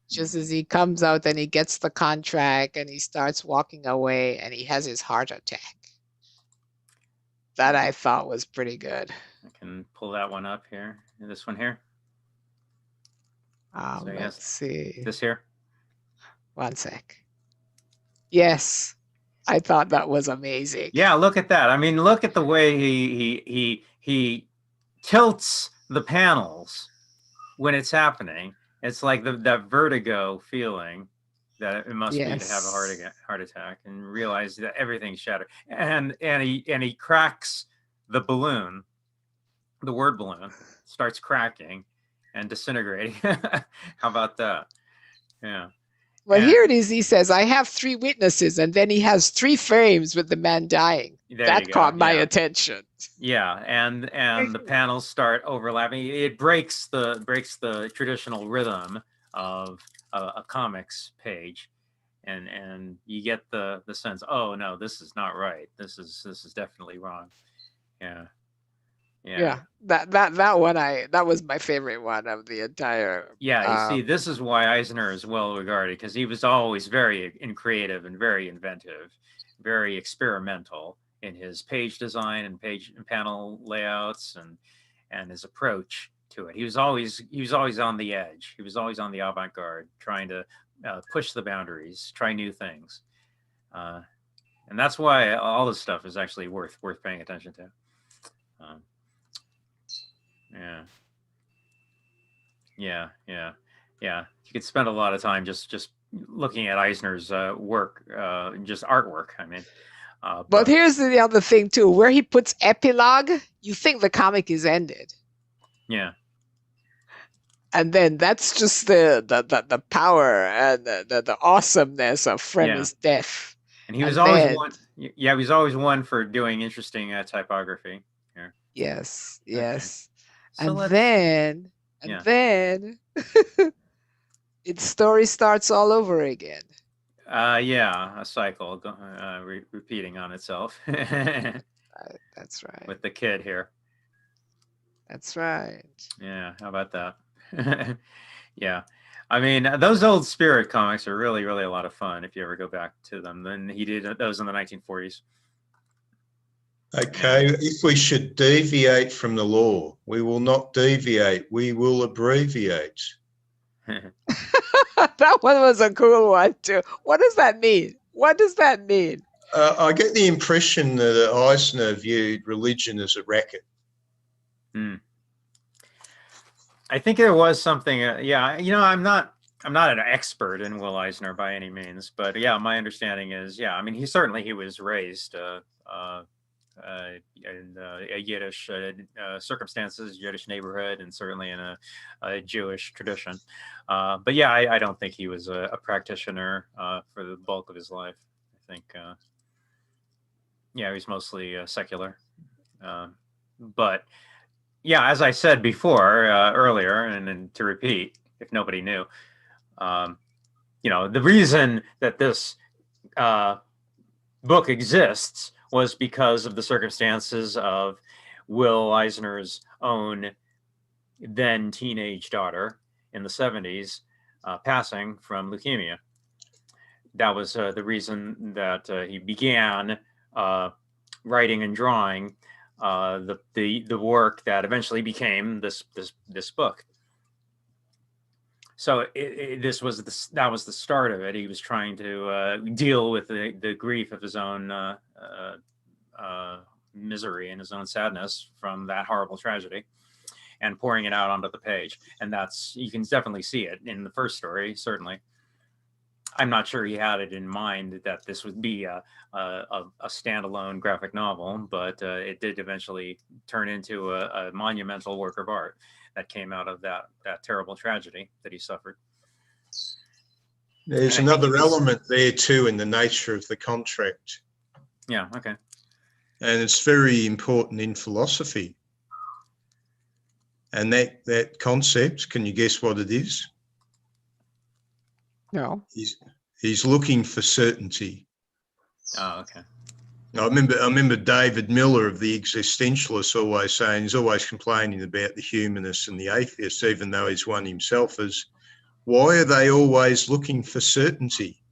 Just as he comes out and he gets the contract and he starts walking away and he has his heart attack. That I thought was pretty good. I can pull that one up here. This one here. So Let's see. This here. One sec. Yes, I thought that was amazing. Yeah, look at that. I mean, look at the way he tilts the panels when it's happening. It's like that vertigo feeling that it must be to have a heart attack and realize that everything's shattered. And he cracks the balloon, the word balloon, starts cracking and disintegrating. How about that? Yeah. Well, here it is. He says, I have 3 witnesses, and then he has 3 frames with the man dying. That caught my attention. Yeah, and the panels start overlapping. It breaks the traditional rhythm of a comics page, and you get the sense, oh no, this is not right. This is definitely wrong. Yeah. That one that was my favorite one of the entire. Yeah, you see, this is why Eisner is well regarded, because he was always very creative and very inventive, very experimental in his page design and panel layouts and his approach to it. He was always on the edge. He was always on the avant-garde, trying to push the boundaries, try new things, and that's why all this stuff is actually worth paying attention to. Yeah. You could spend a lot of time just looking at Eisner's work, just artwork. I mean, but here's the other thing too, where he puts epilogue, you think the comic is ended. Yeah. And then that's just the power and the awesomeness of Fremy's death. And he was always one. Yeah, he was always one for doing interesting typography. Here. Yes. Okay. So then its story starts all over again. A cycle repeating on itself. That's right. With the kid here. That's right. Yeah, how about that? Yeah. I mean, those old Spirit comics are really, really a lot of fun if you ever go back to them. Then he did those in the 1940s. Okay, if we should deviate from the law, we will not deviate, we will abbreviate. That one was a cool one too. What does that mean? I get the impression that Eisner viewed religion as a racket. I think there was something. I'm not an expert in Will Eisner by any means, but yeah, my understanding is, I mean, he was raised in Yiddish circumstances, Yiddish neighborhood, and certainly in a Jewish tradition. But yeah, I don't think he was a practitioner for the bulk of his life. I think, he was mostly secular. But yeah, as I said before, earlier, and to repeat, if nobody knew, the reason that this book exists was because of the circumstances of Will Eisner's own then teenage daughter in the 70s passing from leukemia. that was the reason that he began writing and drawing the work that eventually became this book. So this was that was the start of it. He was trying to deal with the grief of his own misery and his own sadness from that horrible tragedy, and pouring it out onto the page. And that's, you can definitely see it in the first story, certainly. I'm not sure he had it in mind that this would be a standalone graphic novel, but it did eventually turn into a monumental work of art that came out of that terrible tragedy that he suffered. There's And I think another it was- element there too in the nature of the contract, Yeah. Okay. and it's very important in philosophy. And that concept, can you guess what it is? No. He's looking for certainty. Oh, okay. I remember David Miller of the Existentialists always saying, he's always complaining about the humanists and the atheists, even though he's one himself, is why are they always looking for certainty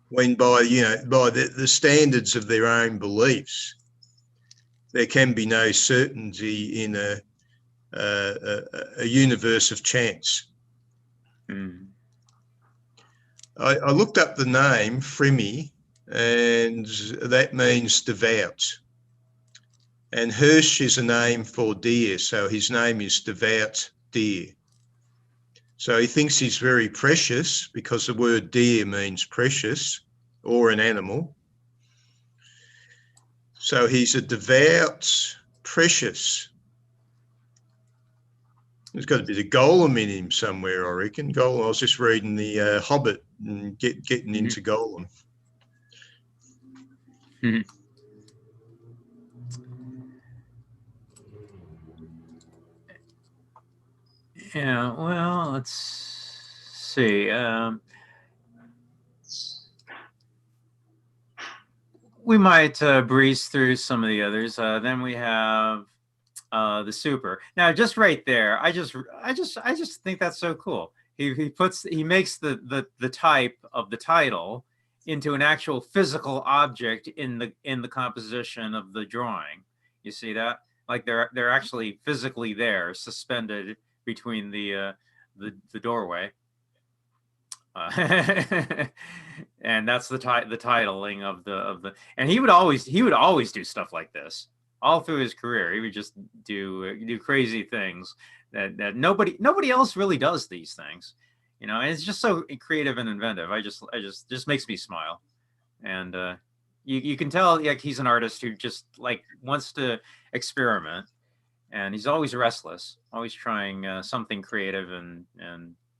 when by the standards of their own beliefs, there can be no certainty in a universe of chance. Mm. I looked up the name Fremy, and that means devout. And Hirsch is a name for deer, so his name is Devout Deer. So he thinks he's very precious because the word deer means precious or an animal. So he's a devout, precious. There's got to be the golem in him somewhere, I reckon. Golem. I was just reading the Hobbit and getting into Golem. Mhm. Yeah, well, let's see. We might breeze through some of the others. Then we have the super. Now, just right there, I just think that's so cool. He makes the type of the title into an actual physical object in the composition of the drawing. You see that? Like they're actually physically there, suspended between the doorway. And that's the titling of the and he would always do stuff like this all through his career. He would just do crazy things that nobody else really does these things, and it's just so creative and inventive. I just makes me smile. And you can tell like he's an artist who just like wants to experiment, and he's always restless, always trying something creative and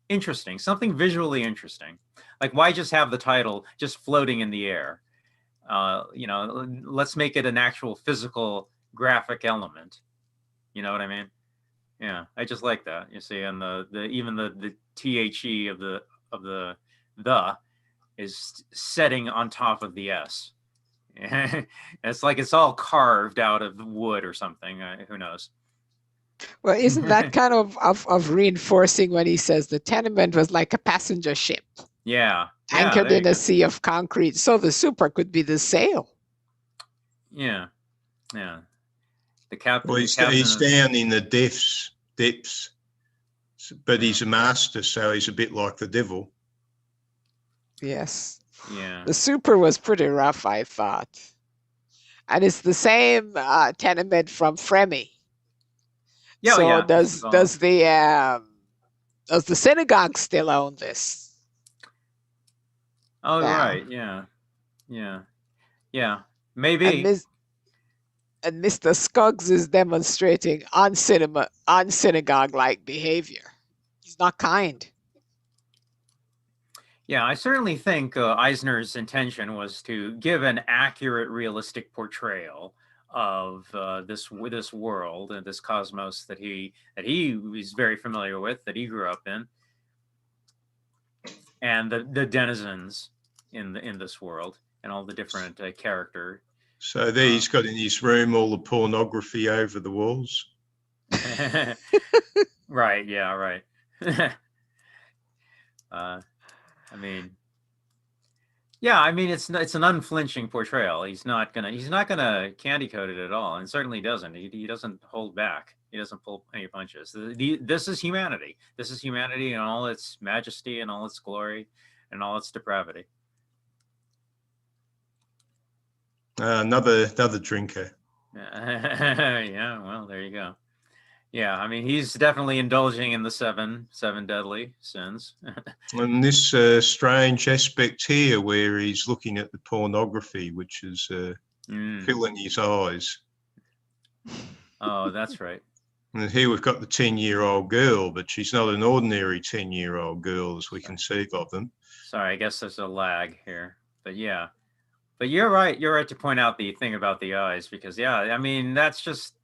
interesting, something visually interesting. Like, why just have the title just floating in the air? Let's make it an actual physical graphic element. You know what I mean? Yeah, I just like that. You see, and even the the of the is setting on top of the S. It's like it's all carved out of wood or something. Who knows? Well, isn't that kind of reinforcing when he says the tenement was like a passenger ship Yeah. anchored there in you a go. sea of concrete? So the super could be the sail. Yeah. The captain. Well, the he's captain down in the depths, but he's a master, so he's a bit like the devil. Yes. Yeah. The super was pretty rough, I thought. And it's the same tenement from Fremy. Yeah. So yeah. does the synagogue still own this? Oh, Yeah. right. Yeah. Maybe. And Mr. Scuggs is demonstrating synagogue-like behavior. He's not kind. Yeah, I certainly think Eisner's intention was to give an accurate, realistic portrayal of this world and this cosmos that he is very familiar with, that he grew up in, and the denizens in this world and all the different character. So there he's got in his room all the pornography over the walls. Right. Yeah. Right. I mean, Yeah, I mean it's an unflinching portrayal. He's not gonna candy coat it at all, and certainly doesn't. He doesn't hold back. He doesn't pull any punches. This is humanity. This is humanity in all its majesty and all its glory and all its depravity. Another drinker. Yeah, well, there you go. Yeah, I mean he's definitely indulging in the seven deadly sins. And this strange aspect here where he's looking at the pornography, which is filling his eyes. Oh, that's right. And here we've got the 10-year-old girl, but she's not an ordinary 10-year-old girl as we conceive of them. Sorry, I guess there's a lag here, but yeah. But you're right. You're right to point out the thing about the eyes, because yeah, I mean that's just,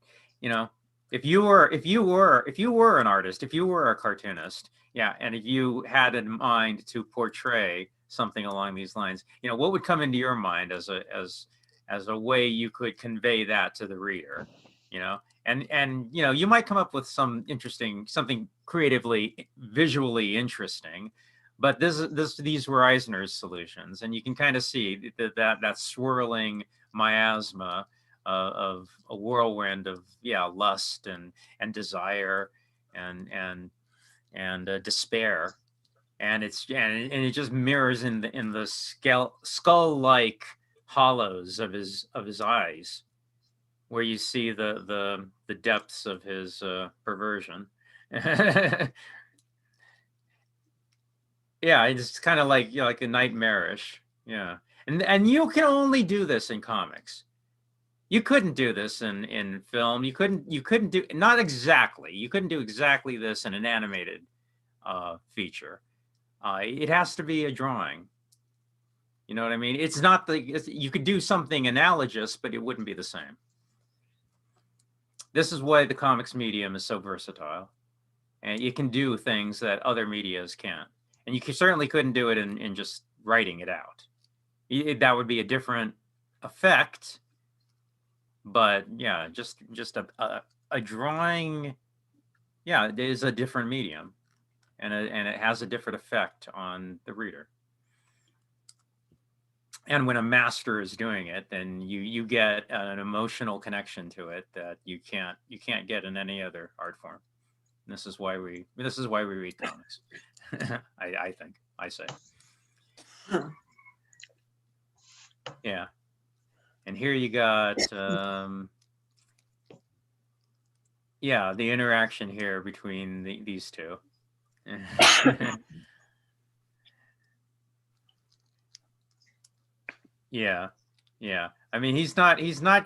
you know, if you were an artist, if you were a cartoonist, yeah, and if you had in mind to portray something along these lines, you know, what would come into your mind as a way you could convey that to the reader, you know? And you know, you might come up with something creatively, visually interesting, but these were Eisner's solutions, and you can kind of see that swirling miasma of a whirlwind of lust and desire and despair, and it just mirrors in the skull like hollows of his eyes, where you see the depths of his perversion. Yeah, it's kind of like, you know, like a nightmarish. Yeah. And you can only do this in comics. You couldn't do this in film. You couldn't do, not exactly. You couldn't do exactly this in an animated feature. It has to be a drawing. You know what I mean? It's not you could do something analogous, but it wouldn't be the same. This is why the comics medium is so versatile, and you can do things that other medias can't. And you certainly couldn't do it in just writing it out. That would be a different effect, but yeah, just a drawing, yeah, it is a different medium, and it has a different effect on the reader. And when a master is doing it, then you get an emotional connection to it that you can't get in any other art form. And this is why we read comics. I say. Yeah. And here you got the interaction here between these two. Yeah. Yeah. I mean, he's not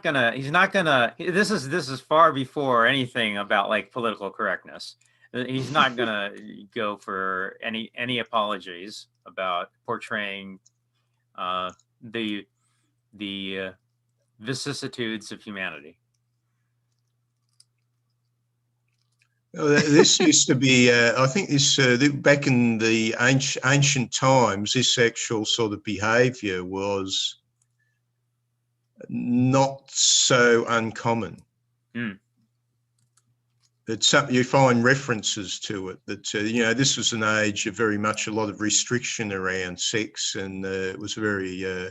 gonna this is far before anything about like political correctness. He's not gonna go for any apologies about portraying the vicissitudes of humanity. This used to be, I think this, back in the ancient times, this actual sort of behaviour was not so uncommon. Mm. It's something you find references to it, that, you know, this was an age of very much a lot of restriction around sex, and it was very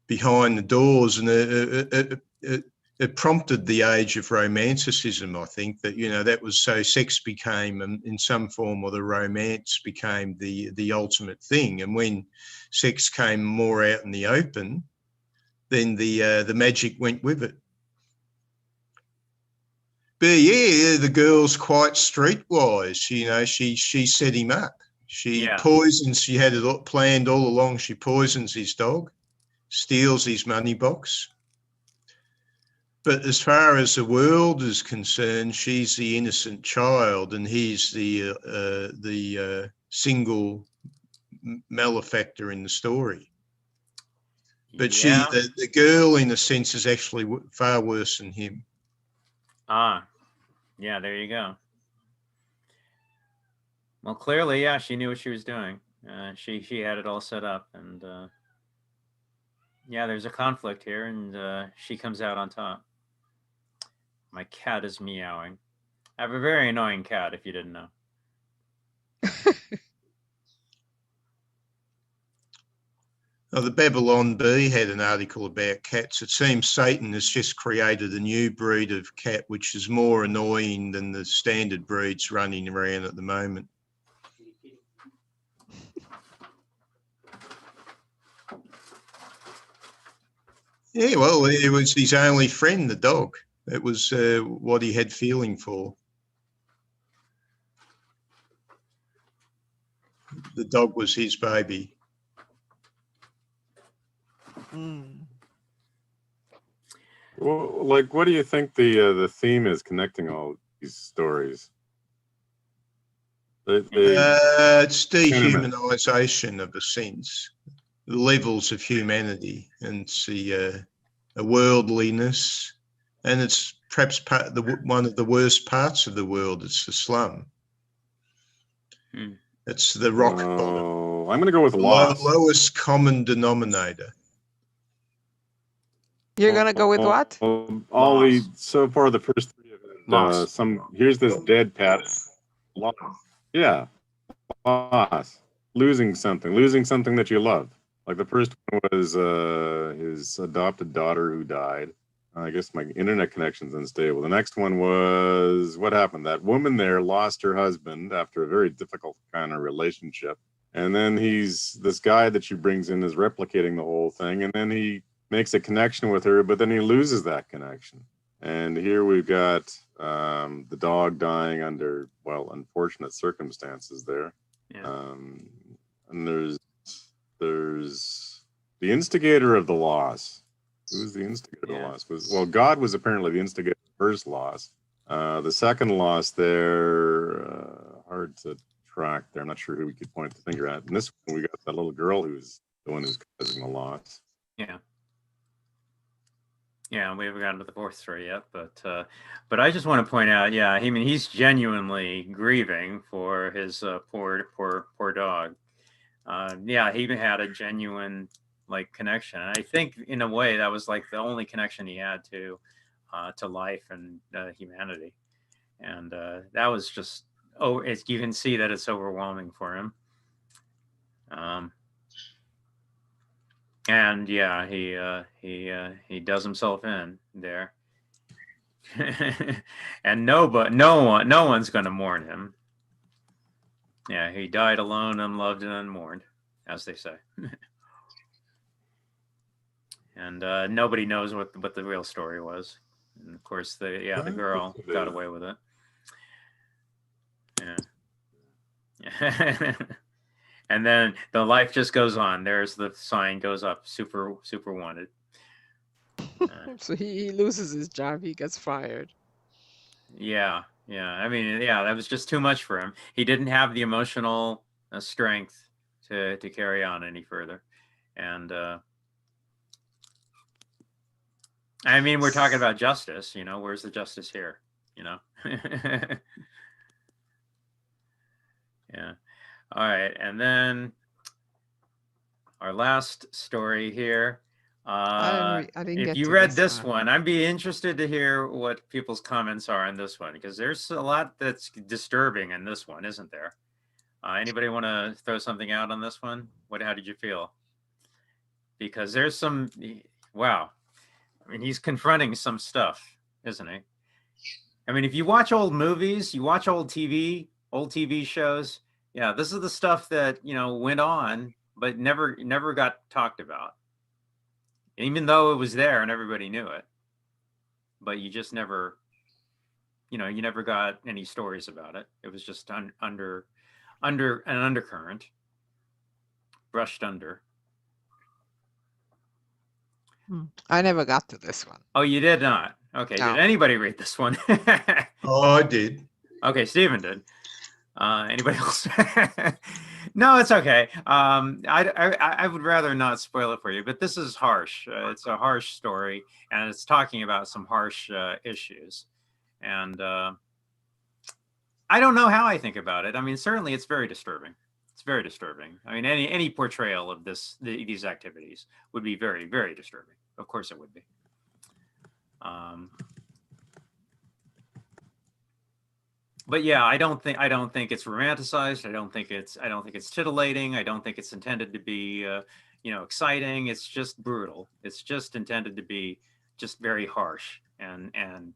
behind the doors, and it prompted the age of romanticism, I think, that, you know, that was so sex became in some form, or the romance became the ultimate thing. And when sex came more out in the open, then the magic went with it. But yeah, the girl's quite streetwise. You know, she set him up. She poisons. She had it planned all along. She poisons his dog, steals his money box. But as far as the world is concerned, she's the innocent child, and he's the single malefactor in the story. But the girl, in a sense, is actually far worse than him. Yeah, there you go. Well, clearly, yeah, she knew what she was doing. She had it all set up, and yeah, there's a conflict here, and she comes out on top. My cat is meowing. I have a very annoying cat, if you didn't know. Oh, the Babylon Bee had an article about cats. It seems Satan has just created a new breed of cat which is more annoying than the standard breeds running around at the moment. Yeah, well, it was his only friend, the dog. It was what he had feeling for. The dog was his baby. Mm. Well, like, what do you think the theme is connecting all these stories? They It's Sentiment. dehumanisation of a sense, the levels of humanity, and it's the worldliness, and it's perhaps one of the worst parts of the world. It's the slum. Hmm. It's the rock bottom, Oh, I'm going to go with loss. lowest common denominator. You're gonna go with what? All the Loss. so far the first three of it. Loss. Here's this dead pet. Loss. Yeah, loss. Losing something that you love. Like the first one was his adopted daughter who died. I guess my internet connection's unstable. The next one was what happened? That woman there lost her husband after a very difficult kind of relationship. And then this guy that she brings in is replicating the whole thing. And then he makes a connection with her, but then he loses that connection. And here we've got the dog dying under, well, unfortunate circumstances there. Yeah. And there's the instigator of the loss. Who was the instigator of the loss? God was apparently the instigator of the first loss. The second loss there, hard to track there. I'm not sure who we could point the finger at. In this one, we got that little girl who's the one who's causing the loss. Yeah. Yeah, we haven't gotten to the fourth story yet, but I just want to point out, yeah, I mean, he's genuinely grieving for his poor dog. Yeah, he had a genuine like connection, and I think in a way that was like the only connection he had to life and humanity, and that was just you can see that it's overwhelming for him. And yeah, he does himself in there, and no one's going to mourn him. Yeah, he died alone, unloved, and unmourned, as they say. And nobody knows what the real story was. And of course, the girl got away with it. Yeah. And then the life just goes on. There's the sign goes up, super wanted. So he loses his job. He gets fired. Yeah. I mean, yeah, that was just too much for him. He didn't have the emotional strength to carry on any further. And I mean, we're talking about justice. Where's the justice here? Yeah. All right, and then our last story here. I didn't If get you to read this this one. one, I'd be interested to hear what people's comments are on this one, because there's a lot that's disturbing in this one, isn't there? Anybody want to throw something out on this one? How did you feel? Because there's some, wow. I mean, he's confronting some stuff, isn't he? I mean, if you watch old movies, you watch old TV shows, yeah, this is the stuff that, went on, but never got talked about. Even though it was there and everybody knew it. But you just never, you never got any stories about it. It was just under an undercurrent, brushed under. I never got to this one. Oh, you did not? Okay. No. Did anybody read this one? Oh, I did. Okay, Stephen did. Anybody else? No, it's okay. I would rather not spoil it for you, but this is harsh. It's a harsh story, and it's talking about some harsh issues. And I don't know how I think about it. I mean, certainly it's very disturbing. It's very disturbing. I mean, any portrayal of these activities would be very, very disturbing. Of course it would be. But yeah, I don't think it's romanticized. I don't think it's titillating. I don't think it's intended to be exciting. It's just brutal. It's just intended to be just very harsh. And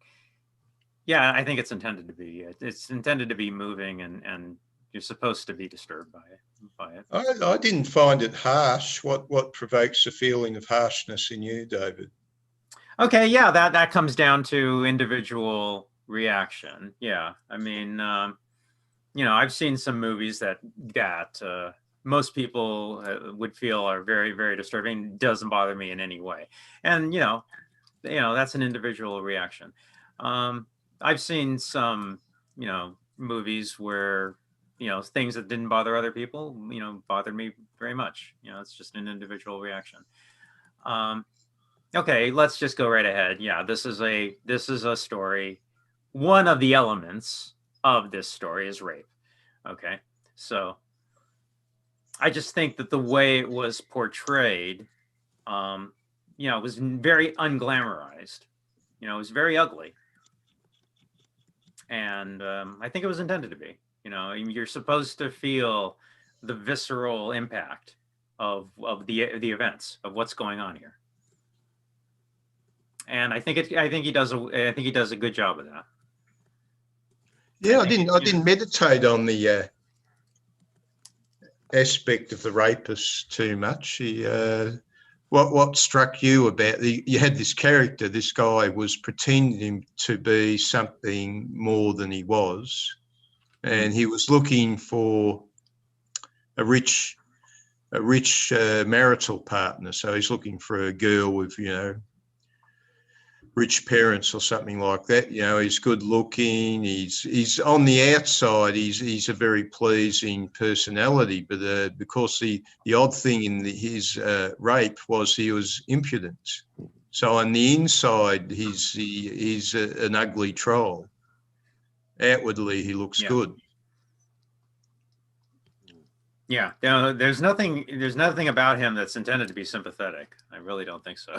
yeah, I think it's intended to be. It's intended to be moving, and you're supposed to be disturbed by it. I didn't find it harsh. What provokes a feeling of harshness in you, David? Okay, yeah, that comes down to individual reaction. Yeah, I mean, I've seen some movies that most people would feel are very, very disturbing. Doesn't bother me in any way, and that's an individual reaction. I've seen some, movies where things that didn't bother other people, bothered me very much. It's just an individual reaction. Okay, let's just go right ahead. Yeah, this is a story. One of the elements of this story is rape. Okay, so I just think that the way it was portrayed, it was very unglamorized. It was very ugly, and I think it was intended to be. You're supposed to feel the visceral impact of the events of what's going on here, and I think he does a good job of that. Yeah, I didn't meditate on the aspect of the rapist too much. What struck you about you had this character, this guy was pretending to be something more than he was, and he was looking for a rich marital partner. So he's looking for a girl with rich parents or something like that. He's good looking. He's on the outside. He's a very pleasing personality, but because the odd thing in his rape was he was impudent. So on the inside, he's an ugly troll. Outwardly, he looks good. Yeah, there's nothing about him that's intended to be sympathetic. I really don't think so.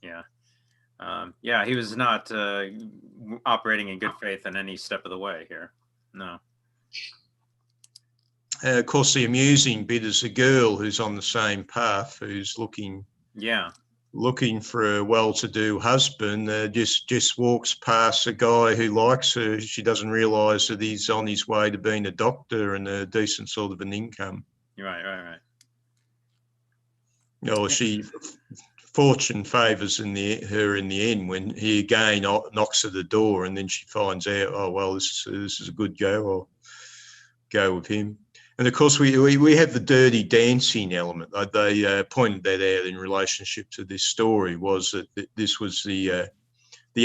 Yeah. He was not operating in good faith in any step of the way here. No. Of course, the amusing bit is a girl who's on the same path, who's looking for a well-to-do husband. Just walks past a guy who likes her. She doesn't realise that he's on his way to being a doctor and a decent sort of an income. Right. She fortune favours her in the end when he again knocks at the door, and then she finds out, oh well, this is a good go. I'll go with him. And of course, we have the dirty dancing element. They pointed that out in relationship to this story, was that this was the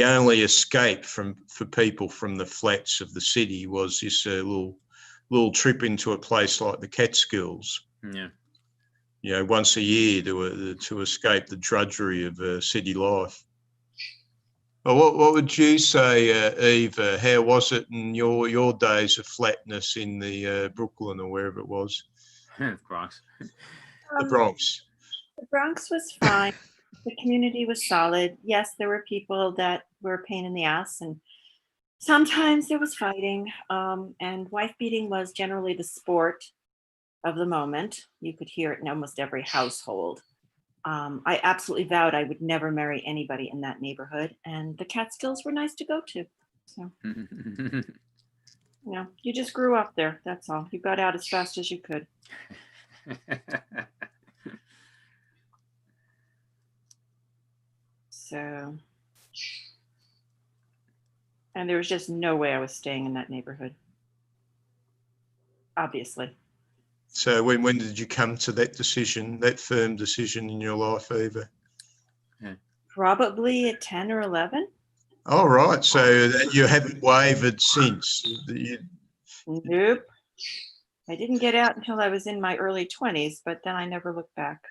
only escape for people from the flats of the city, was this little trip into a place like the Catskills. Yeah. Once a year to escape the drudgery of city life. Well, what would you say, Eva? How was it in your days of flatness in the Brooklyn or wherever it was? Bronx. The Bronx. The Bronx was fine. The community was solid. Yes, there were people that were a pain in the ass, and sometimes there was fighting. And wife beating was generally the sport of the moment. You could hear it in almost every household. I absolutely vowed I would never marry anybody in that neighborhood, and the Catskills were nice to go to. So, you just grew up there. That's all. You got out as fast as you could. So, and there was just no way I was staying in that neighborhood. Obviously. So when did you come to that decision, that firm decision in your life, Eva? Probably at 10 or 11. All right. So you haven't wavered since? Nope. I didn't get out until I was in my early 20s, but then I never looked back.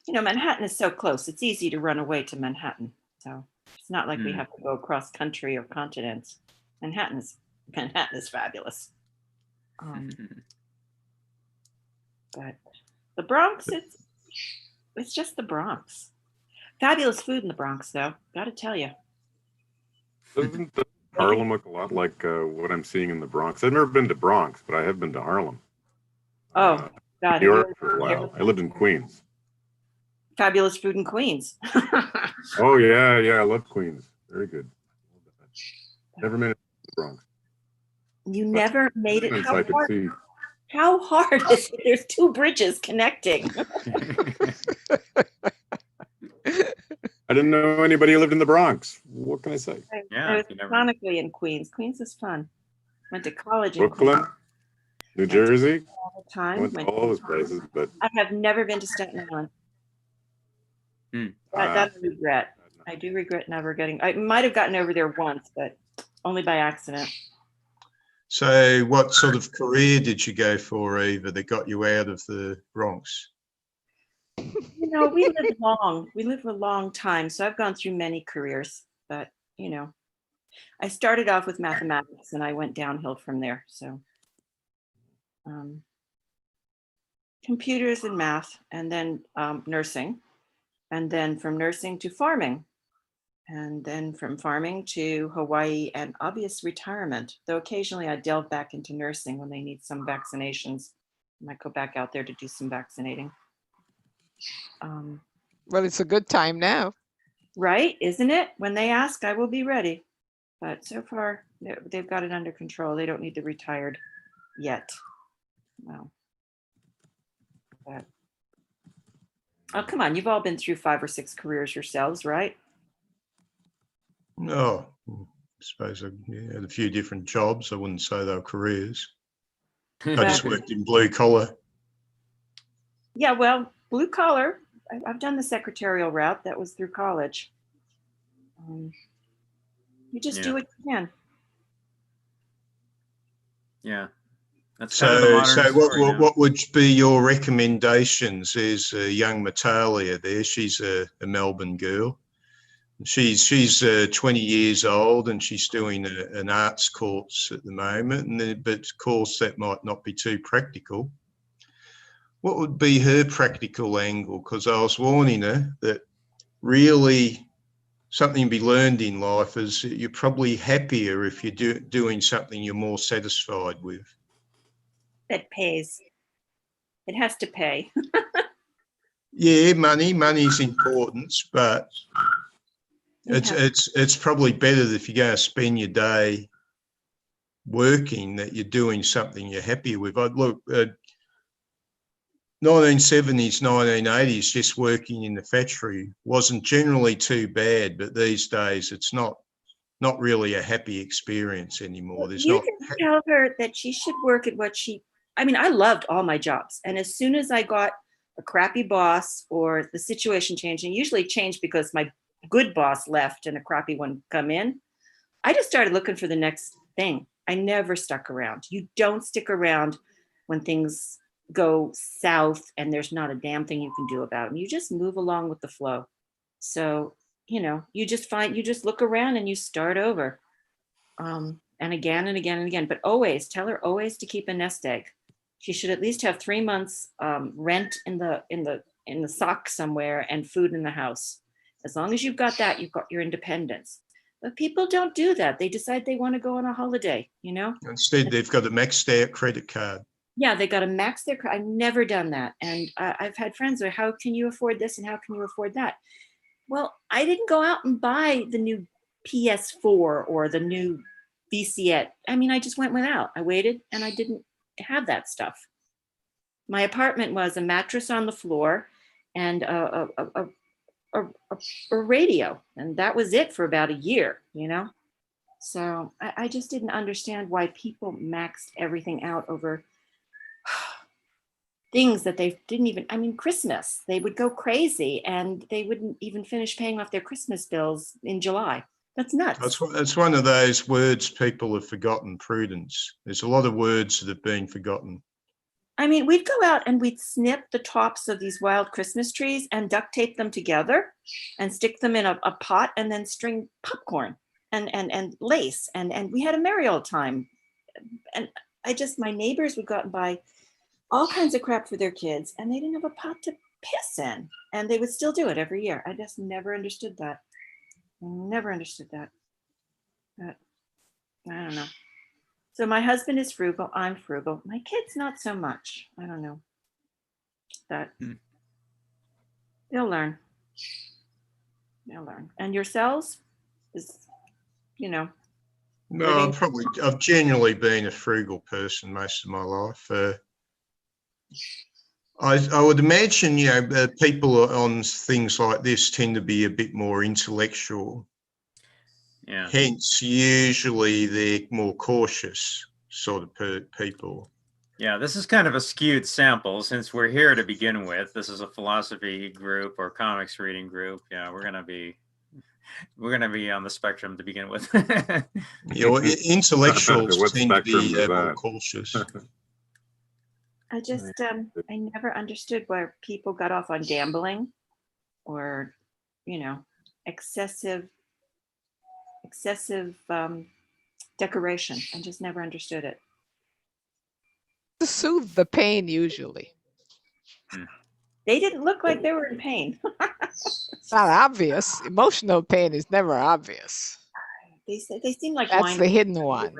Manhattan is so close. It's easy to run away to Manhattan. So it's not like we have to go across country or continents. Manhattan is fabulous. But the Bronx, it's just the Bronx. Fabulous food in the Bronx, though. Got to tell you. Doesn't the Harlem look a lot like what I'm seeing in the Bronx. I've never been to Bronx, but I have been to Harlem. Oh, God. New York for a while. I lived in Queens. Fabulous food in Queens. Oh yeah, yeah, I love Queens. Very good. Never made it to the Bronx. You never made it. I could see. How hard is it? There's 2 bridges connecting. I didn't know anybody who lived in the Bronx. What can I say? Yeah, I was you never- chronically in Queens. Queens is fun. Went to college in Brooklyn, Queens New Jersey. all the I time. went to all those places, but I have never been to Staten Island. That I regret. I do regret never getting. I might have gotten over there once, but only by accident. So what sort of career did you go for, Eva, that got you out of the Bronx? You know, we live long. We live a long time, so I've gone through many careers. But you know, I started off with mathematics, and I went downhill from there. So, computers and math, and then nursing, and then from nursing to farming, and then from farming to Hawaii and obvious retirement. Though occasionally I delve back into nursing when they need some vaccinations. I might go back out there to do some vaccinating. Well, it's a good time now. Right, isn't it? When they ask, I will be ready. But so far, they've got it under control. They don't need the retired yet. Well, but, oh, come on. You've all been through 5 or 6 careers yourselves, right? Oh, I suppose I had a few different jobs. I wouldn't say they were careers. I just worked in blue collar. Yeah, well, blue collar. I've done the secretarial route. That was through college. You just do what you can. Yeah. That's kind of the So, modern story now. what would be your recommendations? There's a young Matalia there. She's a Melbourne girl. She's 20 years old and she's doing an arts course at the moment, but of course that might not be too practical. What would be her practical angle? Because I was warning her that really something to be learned in life is you're probably happier if you're doing something you're more satisfied with. That pays. It has to pay. Yeah, money's important, but it's probably better if you're going to spend your day working that you're doing something you're happy with. Look, 1970s, 1980s, just working in the factory wasn't generally too bad, but these days it's not really a happy experience anymore. You can tell her that she should work at what I mean, I loved all my jobs. And as soon as I got a crappy boss or the situation changed, and usually changed because my good boss left and a crappy one come in, I just started looking for the next thing. I never stuck around. You don't stick around when things go south and there's not a damn thing you can do about them. You just move along with the flow. So, you know, you just look around and you start over. And again and again and again, but always tell her always to keep a nest egg. She should at least have 3 months rent in the sock somewhere and food in the house. As long as you've got that, you've got your independence. But people don't do that. They decide they want to go on a holiday, you know? Instead, they've got a maxed out credit card. Yeah, they got to max their credit. I've never done that. And I've had friends who are, how can you afford this and how can you afford that? Well, I didn't go out and buy the new PS4 or the new VCS. I mean, I just went without. I waited and I didn't have that stuff. My apartment was a mattress on the floor and a radio. And that was it for about a year, you know? So I just didn't understand why people maxed everything out over things that they didn't even, I mean, Christmas, they would go crazy and they wouldn't even finish paying off their Christmas bills in July. That's nuts. That's one of those words people have forgotten, prudence. There's a lot of words that have been forgotten. I mean, we'd go out and we'd snip the tops of these wild Christmas trees and duct tape them together and stick them in a pot and then string popcorn and lace. And we had a merry old time. And my neighbors would go out and buy all kinds of crap for their kids and they didn't have a pot to piss in. And they would still do it every year. I just never understood that. Never understood that. I don't know. So my husband is frugal. I'm frugal. My kids, not so much. I don't know. That they'll learn. They'll learn. And yourselves is, you know, No, I've generally been a frugal person most of my life. I would imagine, people on things like this tend to be a bit more intellectual. Yeah. Hence, usually they're more cautious sort of people. Yeah, this is kind of a skewed sample since we're here to begin with. This is a philosophy group or comics reading group. Yeah, we're gonna be on the spectrum to begin with. Intellectuals What tend to be spectrum is more that? cautious. I just I never understood where people got off on gambling or, excessive decoration. I just never understood it. To soothe the pain, usually. They didn't look like they were in pain. It's not obvious. Emotional pain is never obvious. They seem like That's the whining. hidden one.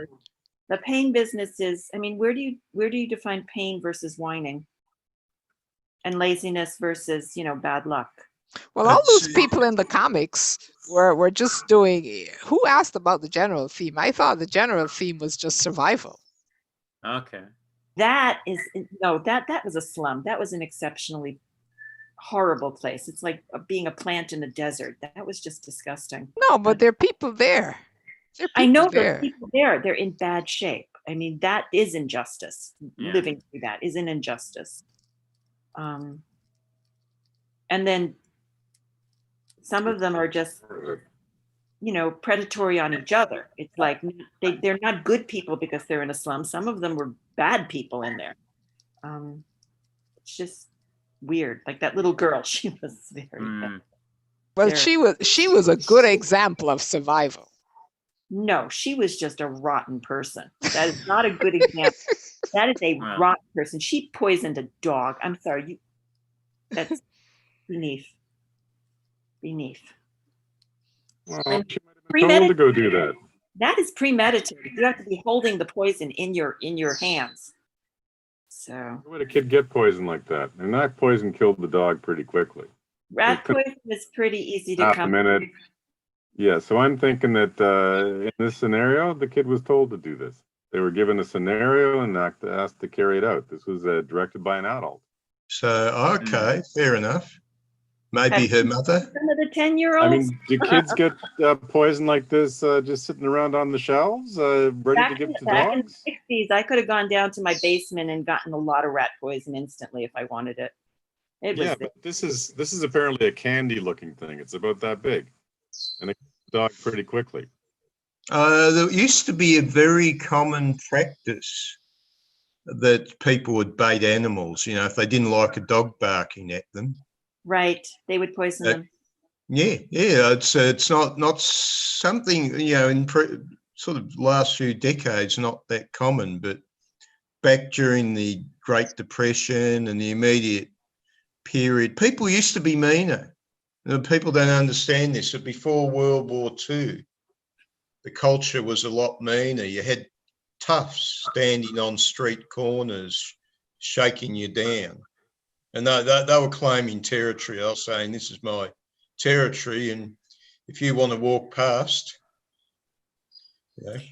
The pain business is, I mean, where do you define pain versus whining? And laziness versus, bad luck. Well, all those people in the comics were just doing. Who asked about the general theme? I thought the general theme was just survival. Okay. That is that was a slum. That was an exceptionally horrible place. It's like being a plant in the desert. That was just disgusting. No, but there are people there. I know there are people there. They're in bad shape. I mean, that is injustice. Yeah. Living through that is an injustice. And then some of them are just, predatory on each other. It's like they're not good people because they're in a slum. Some of them were bad people in there. It's just weird. Like that little girl, she was very. Well, she was a good example of survival. No, she was just a rotten person. That is not a good example. That is a rotten person. She poisoned a dog. I'm sorry. That's beneath. Well, she might have been told to go do that. That is premeditated. You have to be holding the poison in your hands. So. Why would a kid get poisoned like that? And that poison killed the dog pretty quickly. Rat poison is pretty easy to come. Half a minute. Yeah, so I'm thinking that in this scenario, the kid was told to do this. They were given a scenario and asked to carry it out. This was directed by an adult. So, okay, fair enough. Maybe her mother. Some of the 10-year-olds. I mean, do kids get poison like this just sitting around on the shelves, ready to give to back dogs? in the 60s, I could have gone down to my basement and gotten a lot of rat poison instantly if I wanted it. Yeah, but this is apparently a candy-looking thing. It's about that big, and it kills the dog pretty quickly. There used to be a very common practice that people would bait animals. If they didn't like a dog barking at them. Right, they would poison them. Yeah, it's not something in sort of last few decades, not that common, but back during the Great Depression and the immediate period, people used to be meaner. People don't understand this. But before World War II, the culture was a lot meaner. You had toughs standing on street corners, shaking you down. And they were claiming territory. They were saying, this is my territory, and if you want to walk past,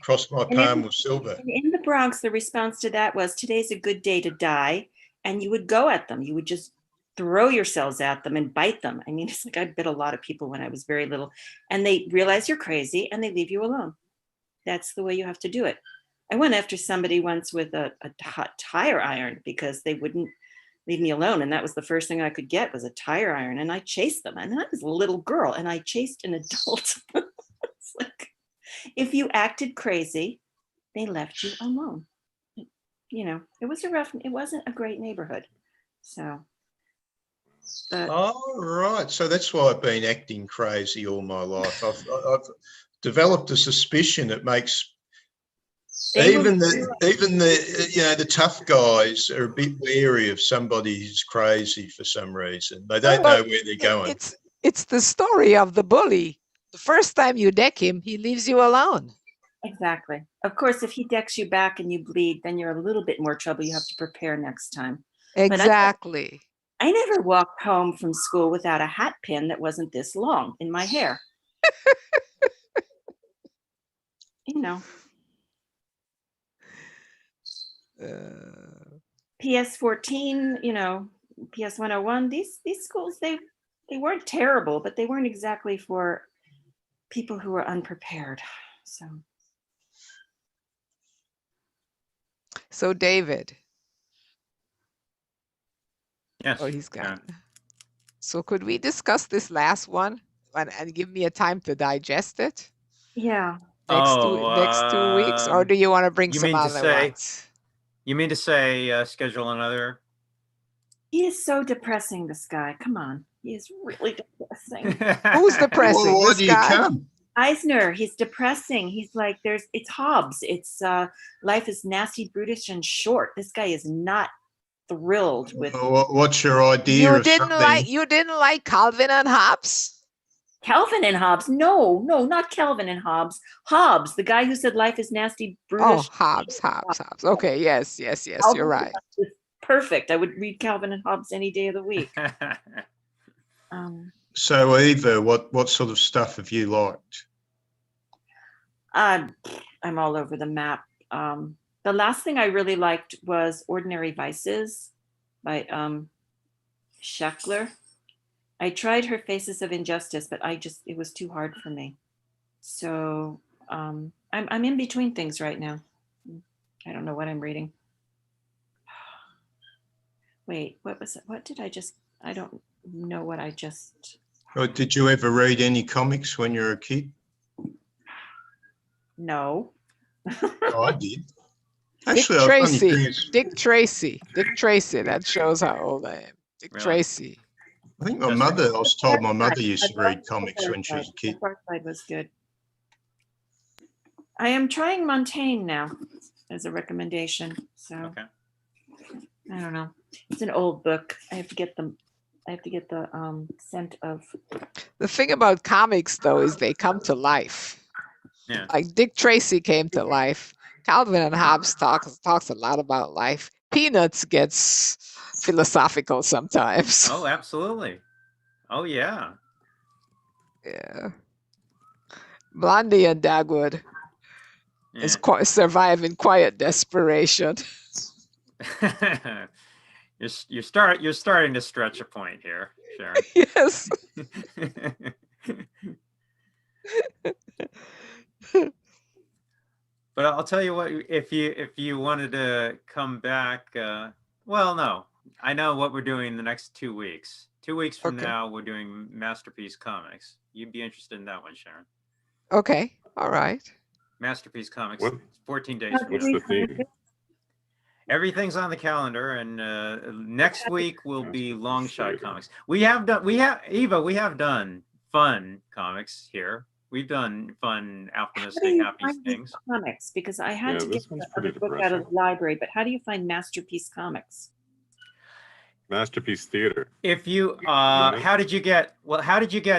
cross my palm with silver. In the Bronx, the response to that was, today's a good day to die. And you would go at them. You would just throw yourselves at them and bite them. I mean, it's like I bit a lot of people when I was very little, and they realize you're crazy and they leave you alone. That's the way you have to do it. I went after somebody once with a hot tire iron because they wouldn't leave me alone. And that was the first thing I could get was a tire iron. And I chased them. And I was a little girl and I chased an adult. It's like, if you acted crazy, they left you alone. It wasn't a great neighborhood. So. All right. So that's why I've been acting crazy all my life. I've developed a suspicion it makes even the tough guys are a bit wary of somebody who's crazy for some reason. They don't know where they're going. It's the story of the bully. The first time you deck him, he leaves you alone. Exactly. Of course, if he decks you back and you bleed, then you're a little bit more trouble. You have to prepare next time. But Exactly. I never walked home from school without a hat pin that wasn't this long in my hair. You know, PS 14, you know, PS 101. These schools, they weren't terrible, but they weren't exactly for people who were unprepared. So David. Yes. Oh, he's Sharon. gone. So could we discuss this last one and give me a time to digest it? Yeah. Next 2 weeks, or do you want to bring you some mean to other say- ones? You mean to say schedule another? He is so depressing, this guy. Come on. He is really depressing. Who's depressing? Why This do you guy? come? Eisner, he's depressing. He's like, it's Hobbes. It's life is nasty, brutish, and short. This guy is not thrilled with What's your idea of something? You didn't like Calvin and Hobbes? Calvin and Hobbes. No, not Calvin and Hobbes. Hobbes, the guy who said life is nasty, Oh, brutish. Hobbes. Okay, yes, Calvin you're right. is perfect. I would read Calvin and Hobbes any day of the week. So Eva, what sort of stuff have you liked? I'm all over the map. The last thing I really liked was Ordinary Vices by Scheckler. I tried Her Faces of Injustice, but it was too hard for me. So I'm in between things right now. I don't know what I'm reading. Wait, what was it? What did I just? I don't know what I just. Or did you ever read any comics when you were a kid? No. Oh, I did. Dick Actually, I was only Tracy. curious. Dick Tracy. That shows how old I am. Dick Really? Tracy. I think I was told my mother used to read comics when she was a kid. The Dark Side was good. I am trying Montaigne now as a recommendation. So Okay. I don't know. It's an old book. I have to get the scent of. The thing about comics, though, is they come to life. Yeah. Like Dick Tracy came to life. Calvin and Hobbes talks a lot about life. Peanuts gets philosophical sometimes. Oh, absolutely. Oh, yeah. Yeah. Blondie and Dagwood is surviving quiet desperation. You're starting to stretch a point here, Sharon. Yes. But I'll tell you what, if you wanted to come back, well, no, I know what we're doing the next 2 weeks. 2 weeks from Okay. now, we're doing Masterpiece Comics. You'd be interested in that one, Sharon. Okay. All right. Masterpiece Comics. What? 14 days. What's the theme? Everything's on the calendar, and next week will be Long Shot Comics. We have done fun comics here. We've done fun, optimistic, happy things. Comics, because I had to this get one's the other pretty book out of depressing. the library. But how do you find Masterpiece Comics? Masterpiece Theater. If you, how did you get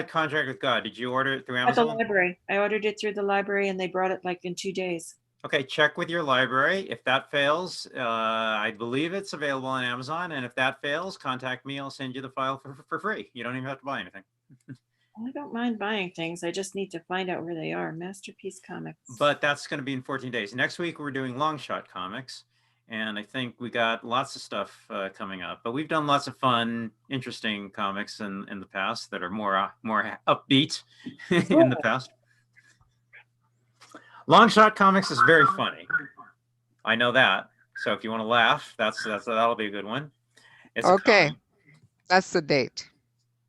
Contract with God? Did you order it through At the Amazon? library. I ordered it through the library, and they brought it like in 2 days. Okay, check with your library. If that fails, I believe it's available on Amazon. And if that fails, contact me. I'll send you the file for free. You don't even have to buy anything. I don't mind buying things. I just need to find out where they are. Masterpiece Comics. But that's going to be in 14 days. Next week, we're doing Long Shot Comics. And I think we got lots of stuff coming up. But we've done lots of fun, interesting comics in the past that are more upbeat in the past. Long Shot Comics is very funny. I know that. So if you want to laugh, that'll be a good one. It's Okay. That's the date.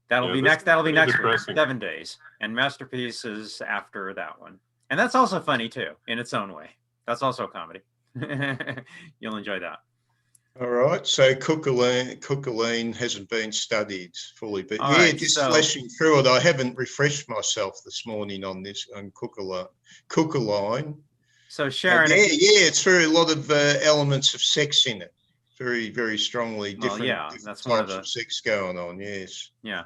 That'll be next week, depressing. 7 days. And Masterpiece is after that one. And that's also funny too, in its own way. That's also a comedy. You'll enjoy that. All right. So Cookaleen hasn't been studied fully, but All yeah, right, just so- flashing through it. I haven't refreshed myself this morning on Cookaline. So Sharon, Yeah, it's very a lot of elements of sex in it. Very, very strongly Well, different, yeah, different that's one of types of sex going on. Yes. yeah.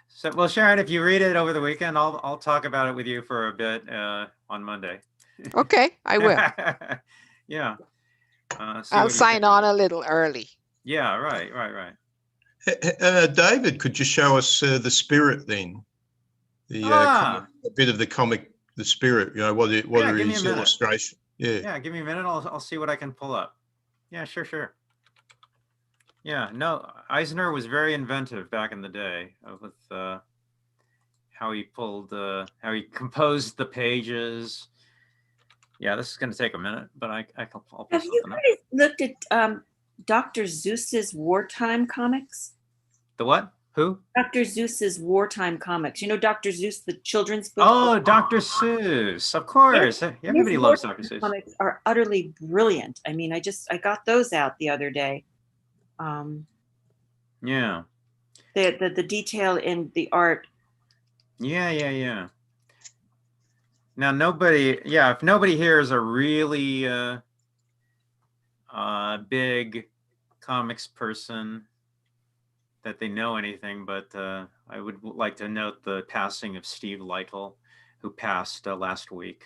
So, well, Sharon, if you read it over the weekend, I'll talk about it with you for a bit on Monday. Okay, I will. Yeah. See I'll what you sign think. on a little early. Yeah, right. David, could you show us the spirit then? The comic, a bit of the comic, the spirit. You know, what Yeah, are give me a his minute. illustrations? Yeah. Yeah, give me a minute. I'll see what I can pull up. Yeah, sure. Yeah, no, Eisner was very inventive back in the day with how he how he composed the pages. Yeah, this is going to take a minute, but I'll pull Have you something up. guys looked at Dr. Seuss's wartime comics? The what? Who? Dr. Seuss's wartime comics. You know Dr. Seuss, the children's book? Oh, Dr. Seuss. Of course. Everybody His loves wartime Dr. Seuss. comics are utterly brilliant. I mean, I got those out the other day. Yeah. The detail in the art. Yeah. Now if nobody here is a really big comics person that they know anything, but I would like to note the passing of Steve Lytle, who passed last week.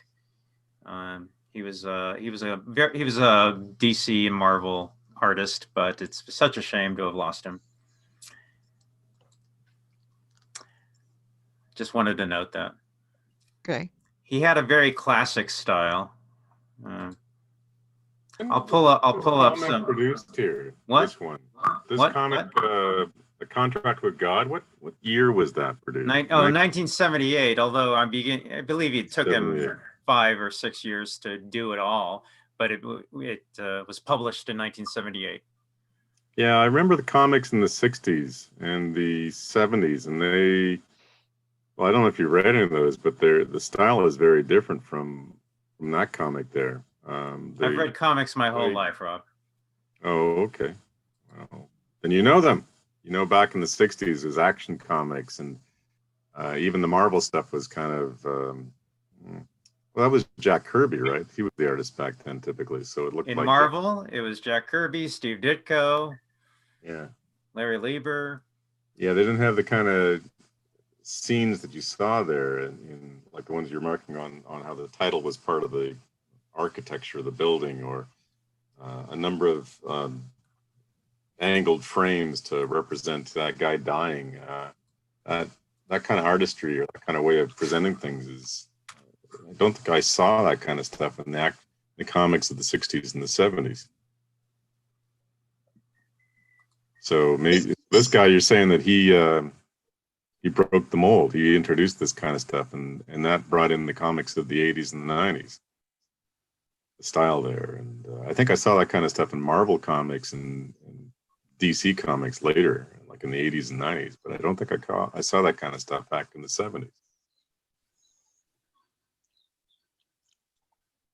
He was a DC and Marvel artist, but it's such a shame to have lost him. Just wanted to note that. Okay. He had a very classic style. I'll pull up some produced here. What? This one. This What? comic, The Contract with God. What year was that produced? 1978. Although I believe it took him 78. 5 or 6 years to do it all, but it was published in 1978. Yeah, I remember the comics in the 60s and the 70s, and well, I don't know if you read any of those, but the style is very different from that comic there. I've read comics my whole life, Rob. Oh, okay. Well, then you know them. You know, back in the 60s, was action comics, and even the Marvel stuff was kind of, well, that was Jack Kirby, right? He was the artist back then, typically. So it looked in like Marvel, it was Jack Kirby, Steve Ditko, yeah, Larry Lieber. Yeah, they didn't have the kind of scenes that you saw there, in like the ones you're marking on how the title was part of the architecture of the building, or a number of angled frames to represent that guy dying. That kind of artistry or that kind of way of presenting things is, I don't think I saw that kind of stuff in the comics of the 60s and the 70s. So maybe this guy, you're saying that he broke the mold. He introduced this kind of stuff, and that brought in the comics of the 80s and the 90s. The style there, and I think I saw that kind of stuff in Marvel comics and DC comics later, like in the 80s and 90s. But I don't think I saw that kind of stuff back in the 70s.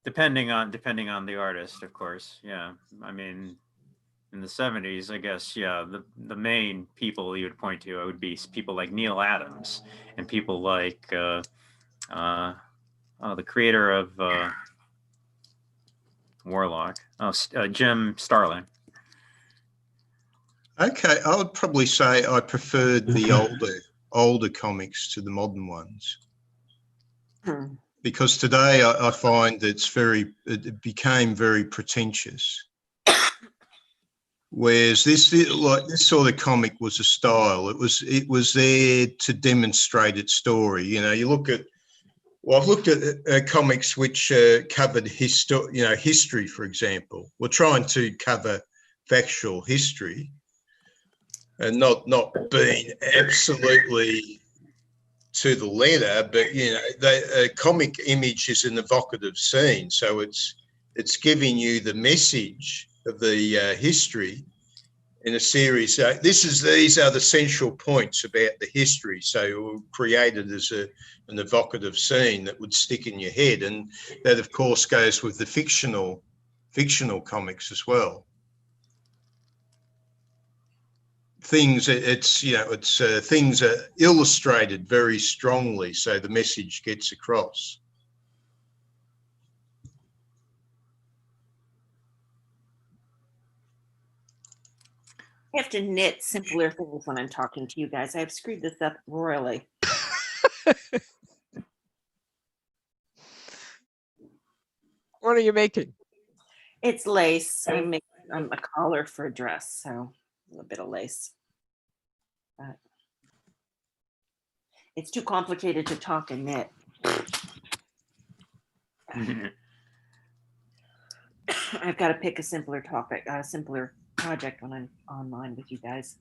Depending on the artist, of course. Yeah, I mean, in the 70s, I guess, yeah, the main people you would point to would be people like Neil Adams and people like the creator of Warlock, Jim Starlin. Okay, I would probably say I preferred the older comics to the modern ones. Because today I find it became very pretentious. Whereas this sort of comic was a style. It was there to demonstrate its story. You know, I've looked at comics which covered history, for example. We're trying to cover factual history and not being absolutely to the letter, but you know, the comic image is an evocative scene, so it's giving you the message of the history in a series. So these are the central points about the history. So created as an evocative scene that would stick in your head, and that of course goes with the fictional comics as well. Things things are illustrated very strongly, so the message gets across. I have to knit simpler things when I'm talking to you guys. I've screwed this up royally. What are you making? It's lace. I'm making a collar for a dress, so a little bit of lace. But it's too complicated to talk and knit. I've got to pick a simpler topic, a simpler project when I'm online with you guys.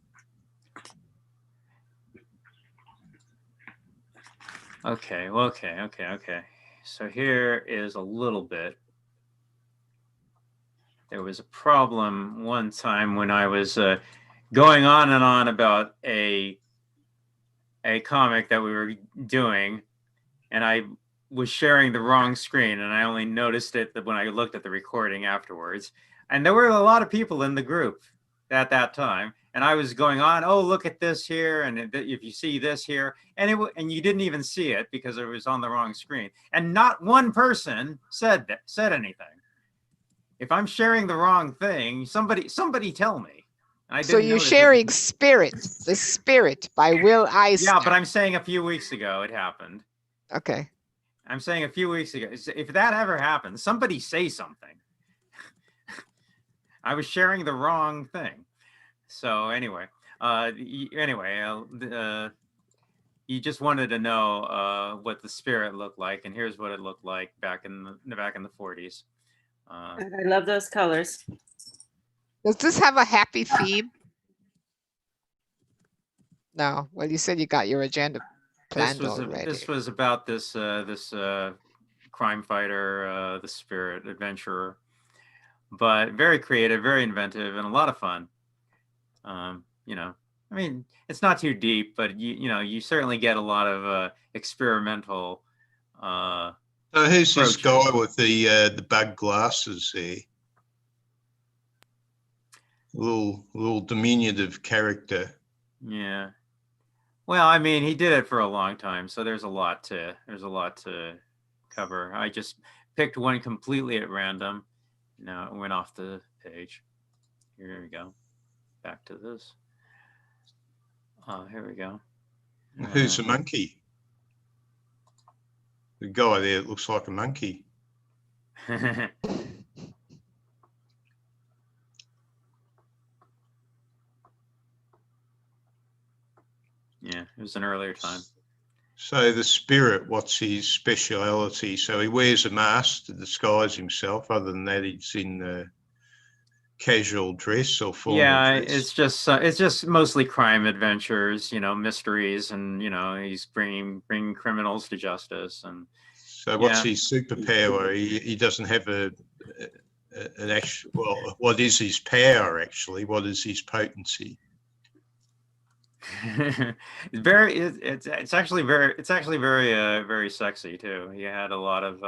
Okay, well, okay. So here is a little bit. There was a problem one time when I was going on and on about a comic that we were doing, and I was sharing the wrong screen, and I only noticed it when I looked at the recording afterwards. And there were a lot of people in the group at that time, and I was going on, oh, look at this here, and if you see this here, and you didn't even see it because it was on the wrong screen, and not one person said anything. If I'm sharing the wrong thing, somebody tell me. I So didn't you're notice sharing Spirit, The Spirit by Will Eisner. Yeah, but I'm saying a few weeks ago it happened. Okay. I'm saying a few weeks ago. If that ever happens, somebody say something. I was sharing the wrong thing. So anyway, you just wanted to know what the Spirit looked like, and here's what it looked like back in the 40s. I love those colors. Does this have a happy theme? No. Well, you said you got your agenda planned already. This was about this crime fighter, the Spirit adventurer, but very creative, very inventive, and a lot of fun. I mean, it's not too deep, but you certainly get a lot of experimental. So who's this guy with the bug glasses there? Little diminutive character. Yeah. Well, I mean, he did it for a long time, so there's a lot to cover. I just picked one completely at random. No, it went off the page. Here we go. Back to this. Here we go. Who's the monkey? The guy there looks like a monkey. Yeah, it was an earlier time. So the Spirit, what's his speciality? So he wears a mask to disguise himself. Other than that, he's in casual dress or formal dress. It's just mostly crime adventures, mysteries, and he's bringing criminals to justice. And so what's his superpower? He doesn't have an actual. Well, what is his power actually? What is his potency? It's actually very sexy too. He had a lot of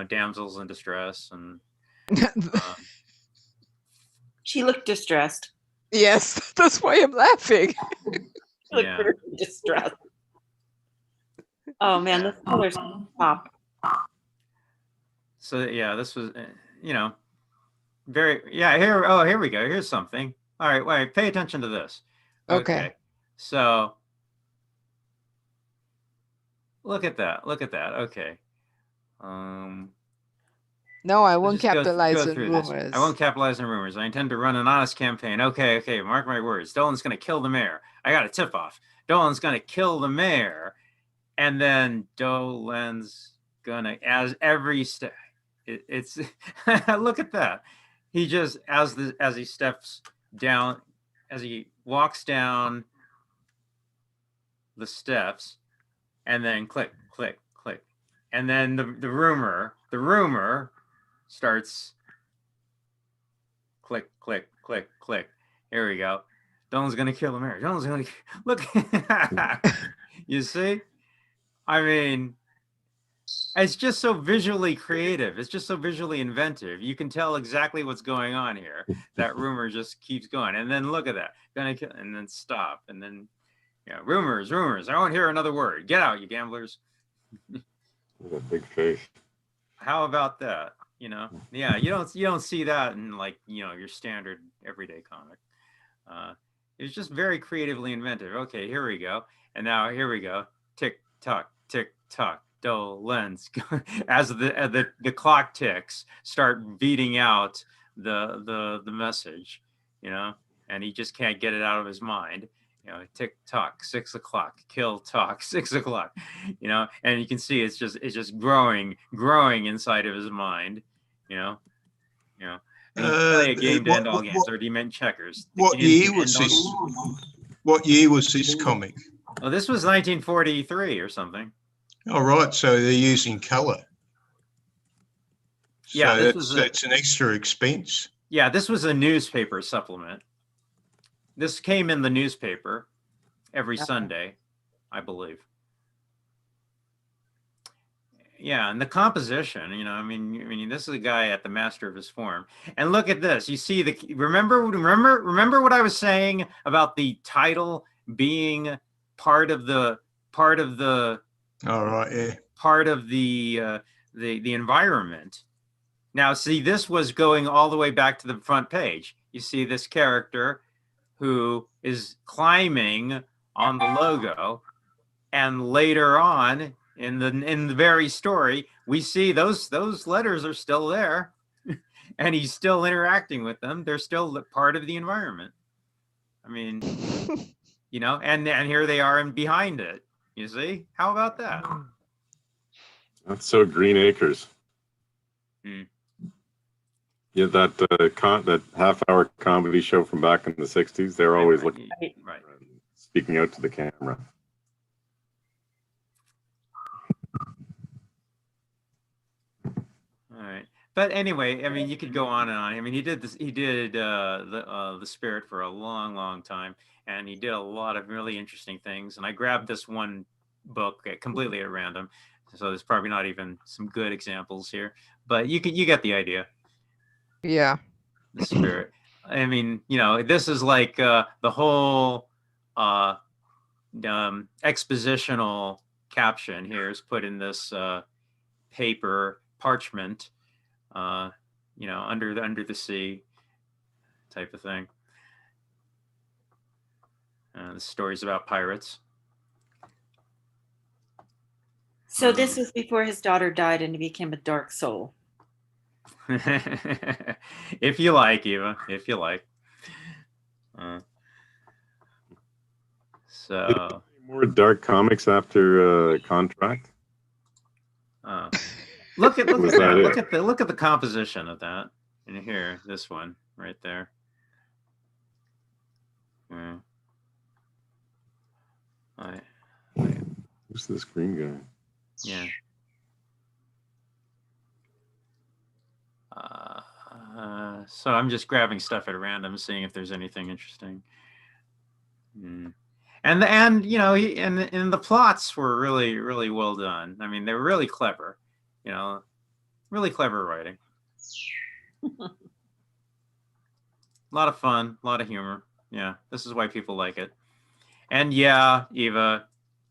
damsels in distress, and she looked distressed. Yes, that's why I'm laughing. Yeah. Very distressed. Oh man, the colors pop. So yeah, this was here we go. Here's something. All right, wait, pay attention to this. Okay. So look at that. Okay. No, I won't Let's just capitalize go on through this. rumors. I won't capitalize on rumors. I intend to run an honest campaign. Okay, mark my words. Dolan's going to kill the mayor. I got a tip off. Dolan's going to kill the mayor. And then Dolan's going to, as every step, it's, look at that. He just, as he steps down, as he walks down the steps, and then click. And then the rumor starts click. Here we go. Dolan's gonna kill the mayor. Dolan's gonna look. You see? I mean, it's just so visually creative. It's just so visually inventive. You can tell exactly what's going on here. That rumor just keeps going, and then look at that. Gonna kill, and then stop, and then rumors. I won't hear another word. Get out, you gamblers. With a big face. How about that? Yeah, you don't see that in your standard everyday comic. It's just very creatively inventive. Okay, here we go. And now here we go. Tick tock, condolence as the clock ticks, start beating out the message, you know, and he just can't get it out of his mind. You know, tick tock, 6 o'clock, kill talk, 6 o'clock, you know, and you can see it's just growing inside of his mind, you know. And he can play a game to end all games, or do you meant checkers? The what game year to was end all- this? What year was this comic? Oh, this was 1943 or something. All right, so they're using colour. Yeah, so this was that's an extra expense. Yeah, this was a newspaper supplement. This came in the newspaper every Sunday, I believe. Yeah, and the composition, you know, I mean, this is a guy at the master of his form. And look at this. You see remember what I was saying about the title being part of the All right, yeah. part of the environment. Now, see, this was going all the way back to the front page. You see this character who is climbing on the logo, and later on in the very story, we see those letters are still there, and he's still interacting with them. They're still part of the environment. I mean, you know, and here they are and behind it. You see, how about that? That's so Green Acres. Hmm. Yeah, that half-hour comedy show from back in the 60s, they're always looking, right. speaking out to the camera. All right. But anyway, I mean, you could go on and on. I mean, he did the Spirit for a long time, and he did a lot of really interesting things. And I grabbed this one book completely at random, so there's probably not even some good examples here, but you get the idea. Yeah. The Spirit. I mean, you know, this is like the whole expositional caption here is put in this paper parchment, you know, under the sea type of thing. The stories about pirates. So this was before his daughter died and he became a dark soul. If you like, Eva, if you like. So more dark comics after Contract. Look at Was that it? look at the composition of that. And here, this one right there. Who's this green guy? Yeah. So I'm just grabbing stuff at random, seeing if there's anything interesting. And you know, and the plots were really well done. I mean, they were really clever. You know, really clever writing. A lot of fun, a lot of humor. Yeah, this is why people like it. And yeah, Eva,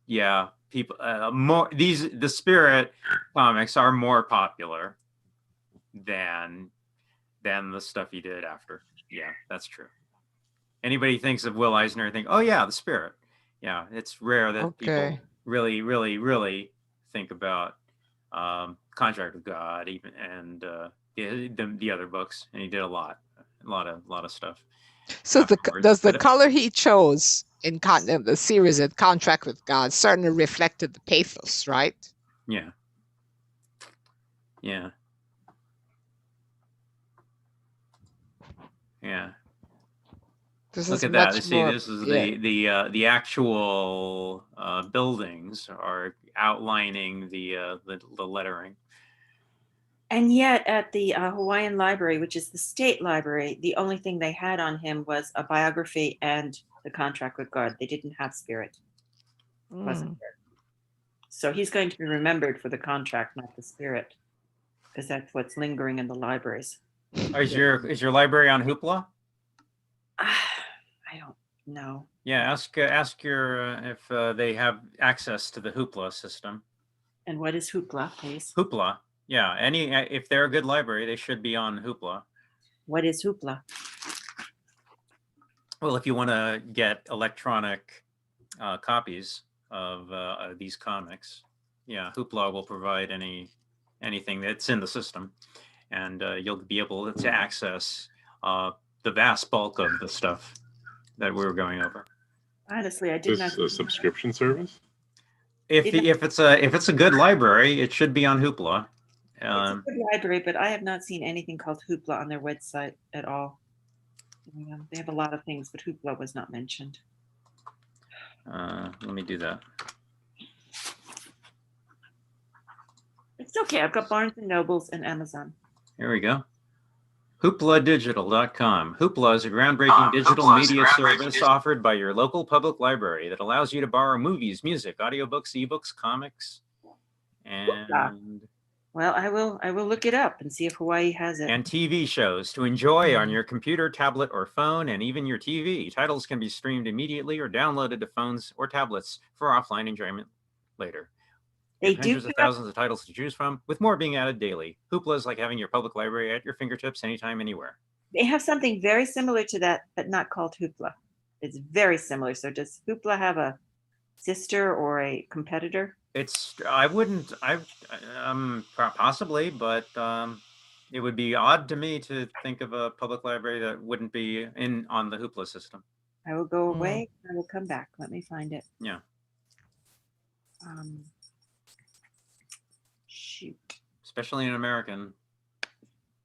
yeah, people the Spirit comics are more popular than the stuff he did after. Yeah, that's true. Anybody thinks of Will Eisner, think, oh yeah, the Spirit. Yeah, it's rare that people really think about Contract with God, even, and the other books. And he did a lot of stuff. So does the color he chose in the series in Contract with God certainly reflected the pathos, right? Yeah. Yeah. Yeah. Look at that. See, this is the actual buildings are outlining the lettering. And yet at the Hawaiian Library, which is the state library, the only thing they had on him was a biography and the Contract with God. They didn't have Spirit. Wasn't there. So he's going to be remembered for the contract, not the Spirit, because that's what's lingering in the libraries. Is your library on Hoopla? I don't know. Yeah, ask your if they have access to the Hoopla system. And what is Hoopla, please? Hoopla. Yeah, if they're a good library, they should be on Hoopla. What is Hoopla? Well, if you want to get electronic copies of these comics, yeah, Hoopla will provide anything that's in the system, and you'll be able to access the vast bulk of the stuff that we were going over. Honestly, I did This not. a subscription service? If it's a good library, it should be on Hoopla. It's a good library, but I have not seen anything called Hoopla on their website at all. They have a lot of things, but Hoopla was not mentioned. Let me do that. It's okay. I've got Barnes and Nobles and Amazon. Here we go. HooplaDigital.com. Hoopla is a groundbreaking digital media service offered by your local public library that allows you to borrow movies, music, audiobooks, ebooks, comics, and Well, I will look it up and see if Hawaii has it. and TV shows to enjoy on your computer, tablet, or phone, and even your TV. Titles can be streamed immediately or downloaded to phones or tablets for offline enjoyment later. They have do hundreds of thousands of titles to choose from, with more being added daily. Hoopla is like having your public library at your fingertips anytime, anywhere. They have something very similar to that, but not called Hoopla. It's very similar. So does Hoopla have a sister or a competitor? Possibly, but it would be odd to me to think of a public library that wouldn't be on the Hoopla system. I will go away. I will come back. Let me find it. Yeah. Shoot. Especially in American.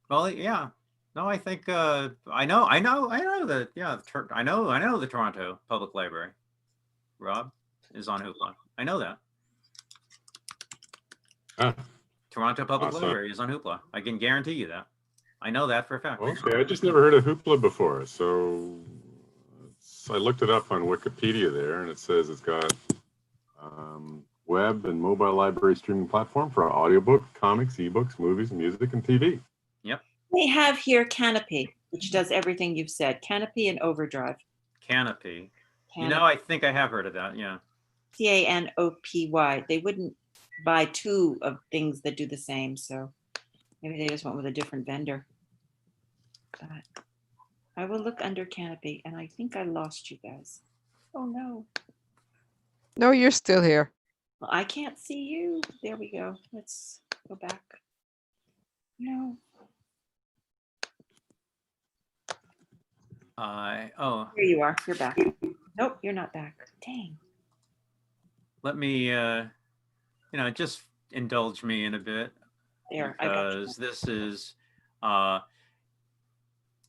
Well, yeah. No, I think I know that. Yeah, I know the Toronto Public Library. Rob is on Hoopla. I know that. Toronto Public Library is on Hoopla. I can guarantee you that. I know that for a fact. Okay, I just never heard of Hoopla before, so I looked it up on Wikipedia there, and it says it's got web and mobile library streaming platform for audiobook, comics, ebooks, movies, music, and TV. Yep. They have here Canopy, which does everything you've said. Canopy and Overdrive. Canopy. You know, I think I have heard of that. Yeah. Canopy. They wouldn't buy two of things that do the same, so maybe they just went with a different vendor. But I will look under Canopy, and I think I lost you guys. Oh no. No, you're still here. Well, I can't see you. There we go. Let's go back. No. Here you are. You're back. Nope, you're not back. Dang. Let me, just indulge me in a bit. There, I got you. Because this is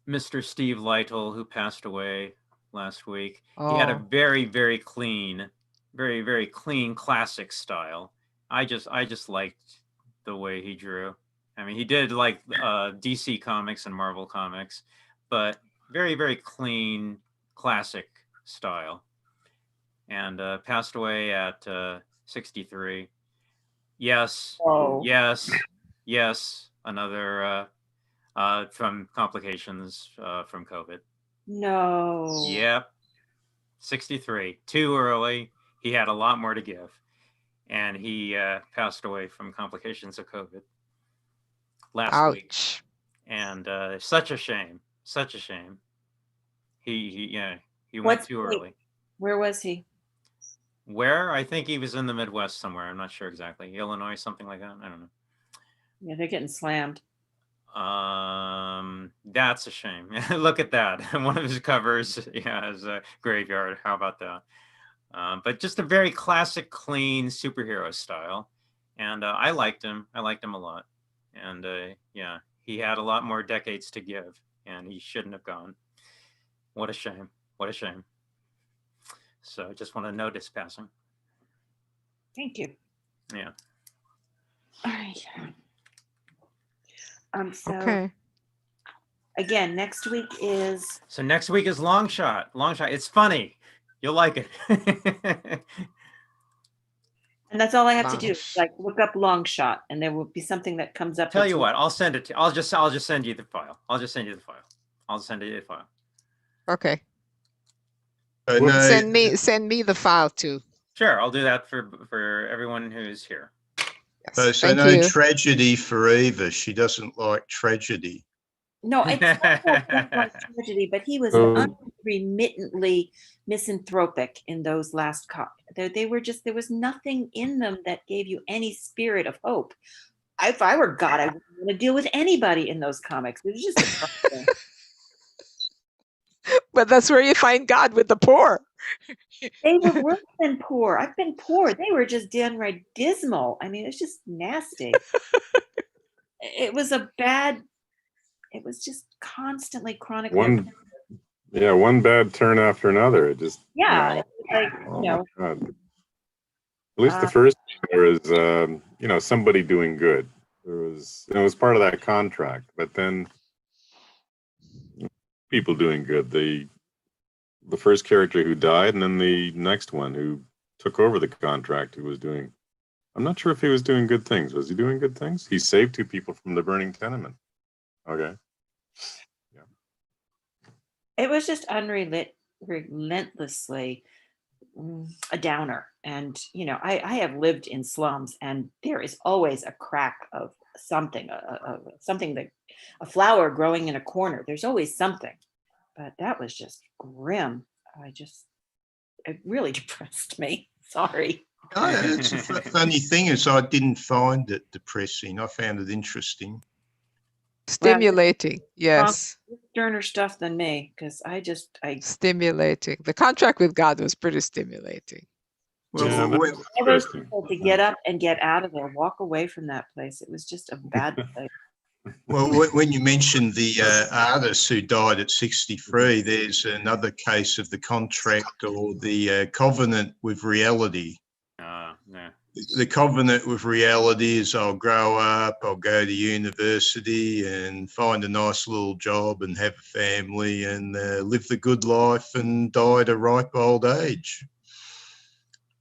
Mr. Steve Lytle, who passed away last week. He had a very, very clean, very, very clean classic style. I just liked the way he drew. I mean, he did like DC comics and Marvel comics, but very, very clean classic style. And passed away at 63. Yes, yes, another from complications from COVID. No. Yep, 63, too early. He had a lot more to give, and he passed away from complications of COVID last week. And such a shame. He went too early. Where was he? Where? I think he was in the Midwest somewhere. I'm not sure exactly. Illinois, something like that. I don't know. Yeah, they're getting slammed. That's a shame. Look at that. One of his covers, is a graveyard. How about that? But just a very classic, clean superhero style. And I liked him. I liked him a lot. And he had a lot more decades to give, and he shouldn't have gone. What a shame. What a shame. So just want to note his passing. Thank you. Yeah. All right. So Okay. again, next week is. So next week is Long Shot. Long Shot. It's funny. You'll like it. And that's all I have to do. Like look up Long Shot, and there will be something that comes up. Tell you what, I'll send it to. I'll just send you the file. I'll send you the file. Okay. No, Send me the file too. Sure, I'll do that for everyone who's here. Yes. so Thank no you. tragedy for Eva. She doesn't like tragedy. No, it's not that like tragedy, but he was Oh. unremittingly misanthropic in those last they were just, there was nothing in them that gave you any spirit of hope. If I were God, I wouldn't want to deal with anybody in those comics. It was just depressing. But that's where you find God with the poor. They were worse than poor. I've been poor. They were just downright dismal. I mean, it's just nasty. It was it was just constantly chronically. One bad turn after another. It just Yeah, like, oh my God. At least the first one, there was somebody doing good. It was part of that contract, but then people doing good. The first character who died, and then the next one who took over the contract, who was doing. I'm not sure if he was doing good things. Was he doing good things? He saved 2 people from the burning tenement. Okay. Yeah. It was just relentlessly a downer. And, I have lived in slums, and there is always a crack of something, something that a flower growing in a corner. There's always something. But that was just grim. It really depressed me. Sorry. It's a funny thing is I didn't find it depressing. I found it interesting. Stimulating, yes. Sterner stuff than me, because Stimulating. The contract with God was pretty stimulating. Well, to get up and get out of there, walk away from that place. It was just a bad place. Well, when you mentioned the artist who died at 63, there's another case of the contract or the covenant with reality. Yeah. The covenant with reality is I'll grow up, I'll go to university and find a nice little job and have a family and live the good life and die at a ripe old age.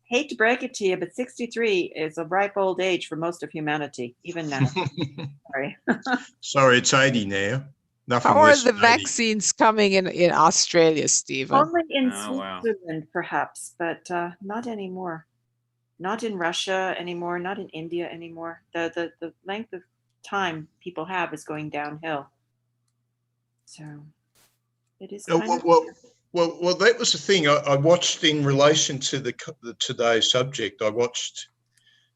Hate to break it to you, but 63 is a ripe old age for most of humanity, even now. Sorry. Sorry, it's 80 now. Nothing How are less the than 80. vaccines coming in Australia, Stephen? Only in wow. Switzerland, perhaps, but not anymore. Not in Russia anymore, not in India anymore. The length of time people have is going downhill. So it is kind of... Well, that was the thing I watched in relation to the today's subject. I watched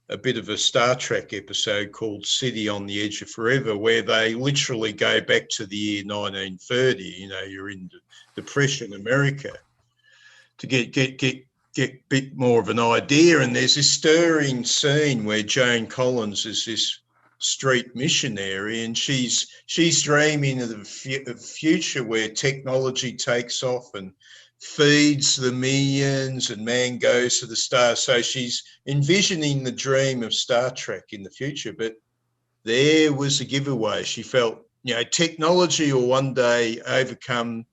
a bit of a Star Trek episode called City on the Edge of Forever, where they literally go back to the year 1930. You're in Depression America to get a bit more of an idea. And there's this stirring scene where Joan Collins is this street missionary, and she's dreaming of the future where technology takes off and feeds the millions and man goes to the stars. So she's envisioning the dream of Star Trek in the future. But there was a giveaway. She felt, technology will one day overcome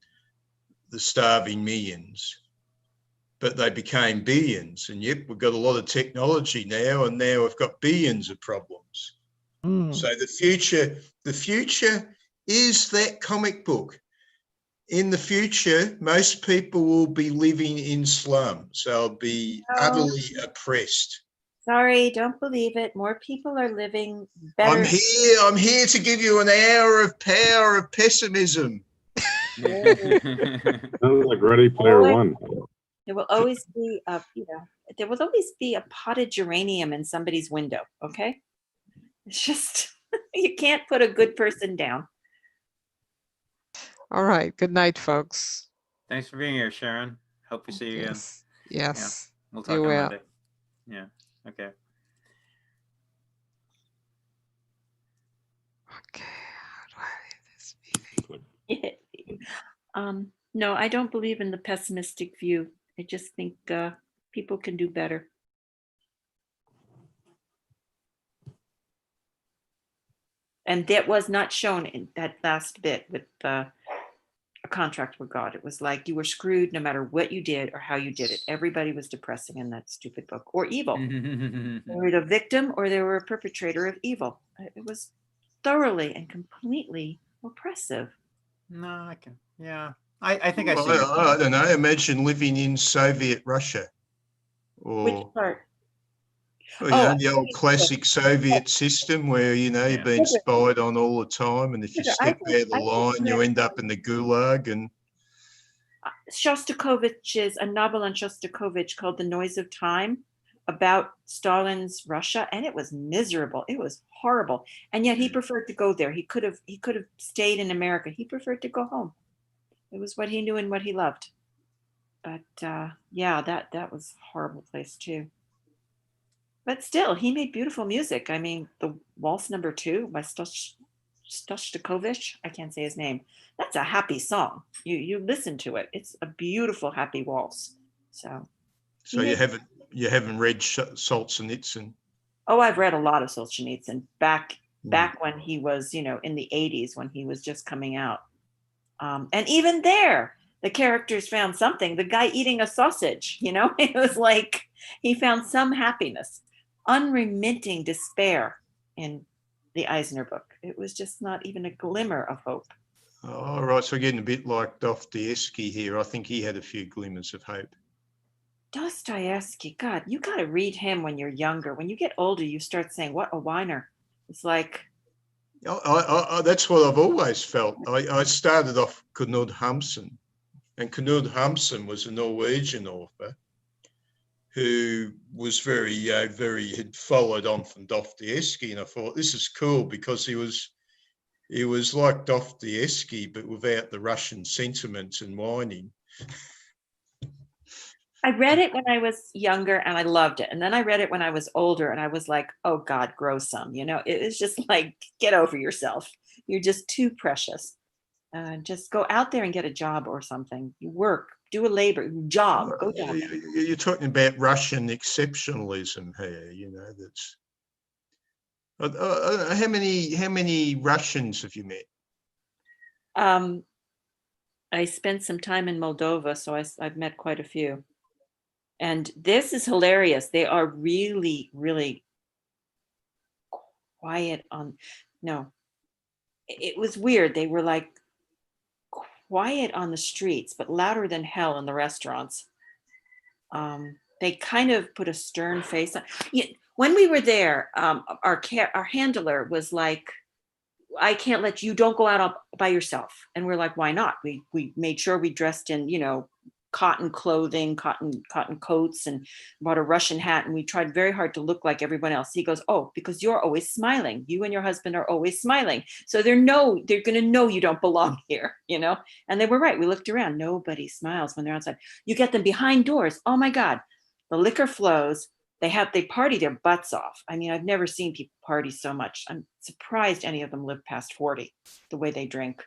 the starving millions. But they became billions. And yep, we've got a lot of technology now, and now we've got billions of problems. So the future is that comic book. In the future, most people will be living in slums. They'll be utterly oppressed. Sorry, don't believe it. More people are living better. I'm here to give you an hour of power of pessimism. Sounds like Ready Player One. There will always be there will always be a potted geranium in somebody's window. Okay, it's just you can't put a good person down. All right. Good night, folks. Thanks for being here, Sharon. Hope we see you again. Yes. Yeah. We'll talk You on will. Monday. Yeah. Okay. Okay. How do I leave this meeting? No, I don't believe in the pessimistic view. I just think people can do better. And that was not shown in that last bit with a contract with God. It was like you were screwed no matter what you did or how you did it. Everybody was depressing in that stupid book, or evil. They were a victim or they were a perpetrator of evil. It was thoroughly and completely oppressive. No, I can. Yeah. I think I see. I don't know. Imagine living in Soviet Russia. Which part? Well, Oh, the old classic Soviet system where, you're Yeah. being spied on all the time. And if you I step out of the think line, you end up in the gulag. And Shostakovich's, a novel on Shostakovich called The Noise of Time, about Stalin's Russia, and it was miserable. It was horrible. And yet he preferred to go there. He could have stayed in America. He preferred to go home. It was what he knew and what he loved. But yeah, that was a horrible place too. But still, he made beautiful music. I mean, the Waltz Number 2 by Shostakovich, I can't say his name. That's a happy song. You listen to it. It's a beautiful, happy waltz. So so he you made- haven't read Solzhenitsyn. Oh, I've read a lot of Solzhenitsyn back Mm. when he was, in the 80s when he was just coming out. And even there, the characters found something. The guy eating a sausage, it was like he found some happiness, unremitting despair in the Eisner book. It was just not even a glimmer of hope. All right, so getting a bit like Dostoevsky here. I think he had a few glimmers of hope. Dostoevsky, God, you got to read him when you're younger. When you get older, you start saying, what a whiner. It's like, That's what I've always felt. I started off Knud Hamsun, and Knud Hamsun was a Norwegian author who was had followed on from Dostoevsky, and I thought this is cool because he was like Dostoevsky but without the Russian sentiments and whining. I read it when I was younger and I loved it. And then I read it when I was older and I was like, oh God, grow some, it was just like, get over yourself. You're just too precious. Just go out there and get a job or something. You work, do a labor job, go job. You're talking about Russian exceptionalism here, that's. How many Russians have you met? I spent some time in Moldova, so I've met quite a few. And this is hilarious. They are really, really quiet no, it was weird. They were like quiet on the streets, but louder than hell in the restaurants. They kind of put a stern face on. Yeah, when we were there, our handler was like, I can't let you, don't go out by yourself. And we're like, why not? We made sure we dressed in, cotton clothing, cotton coats, and bought a Russian hat. And we tried very hard to look like everyone else. He goes, oh, because you're always smiling. You and your husband are always smiling. So they're going to know you don't belong here, And they were right. We looked around. Nobody smiles when they're outside. You get them behind doors. Oh my God. The liquor flows. They party their butts off. I mean, I've never seen people party so much. I'm surprised any of them live past 40, the way they drink.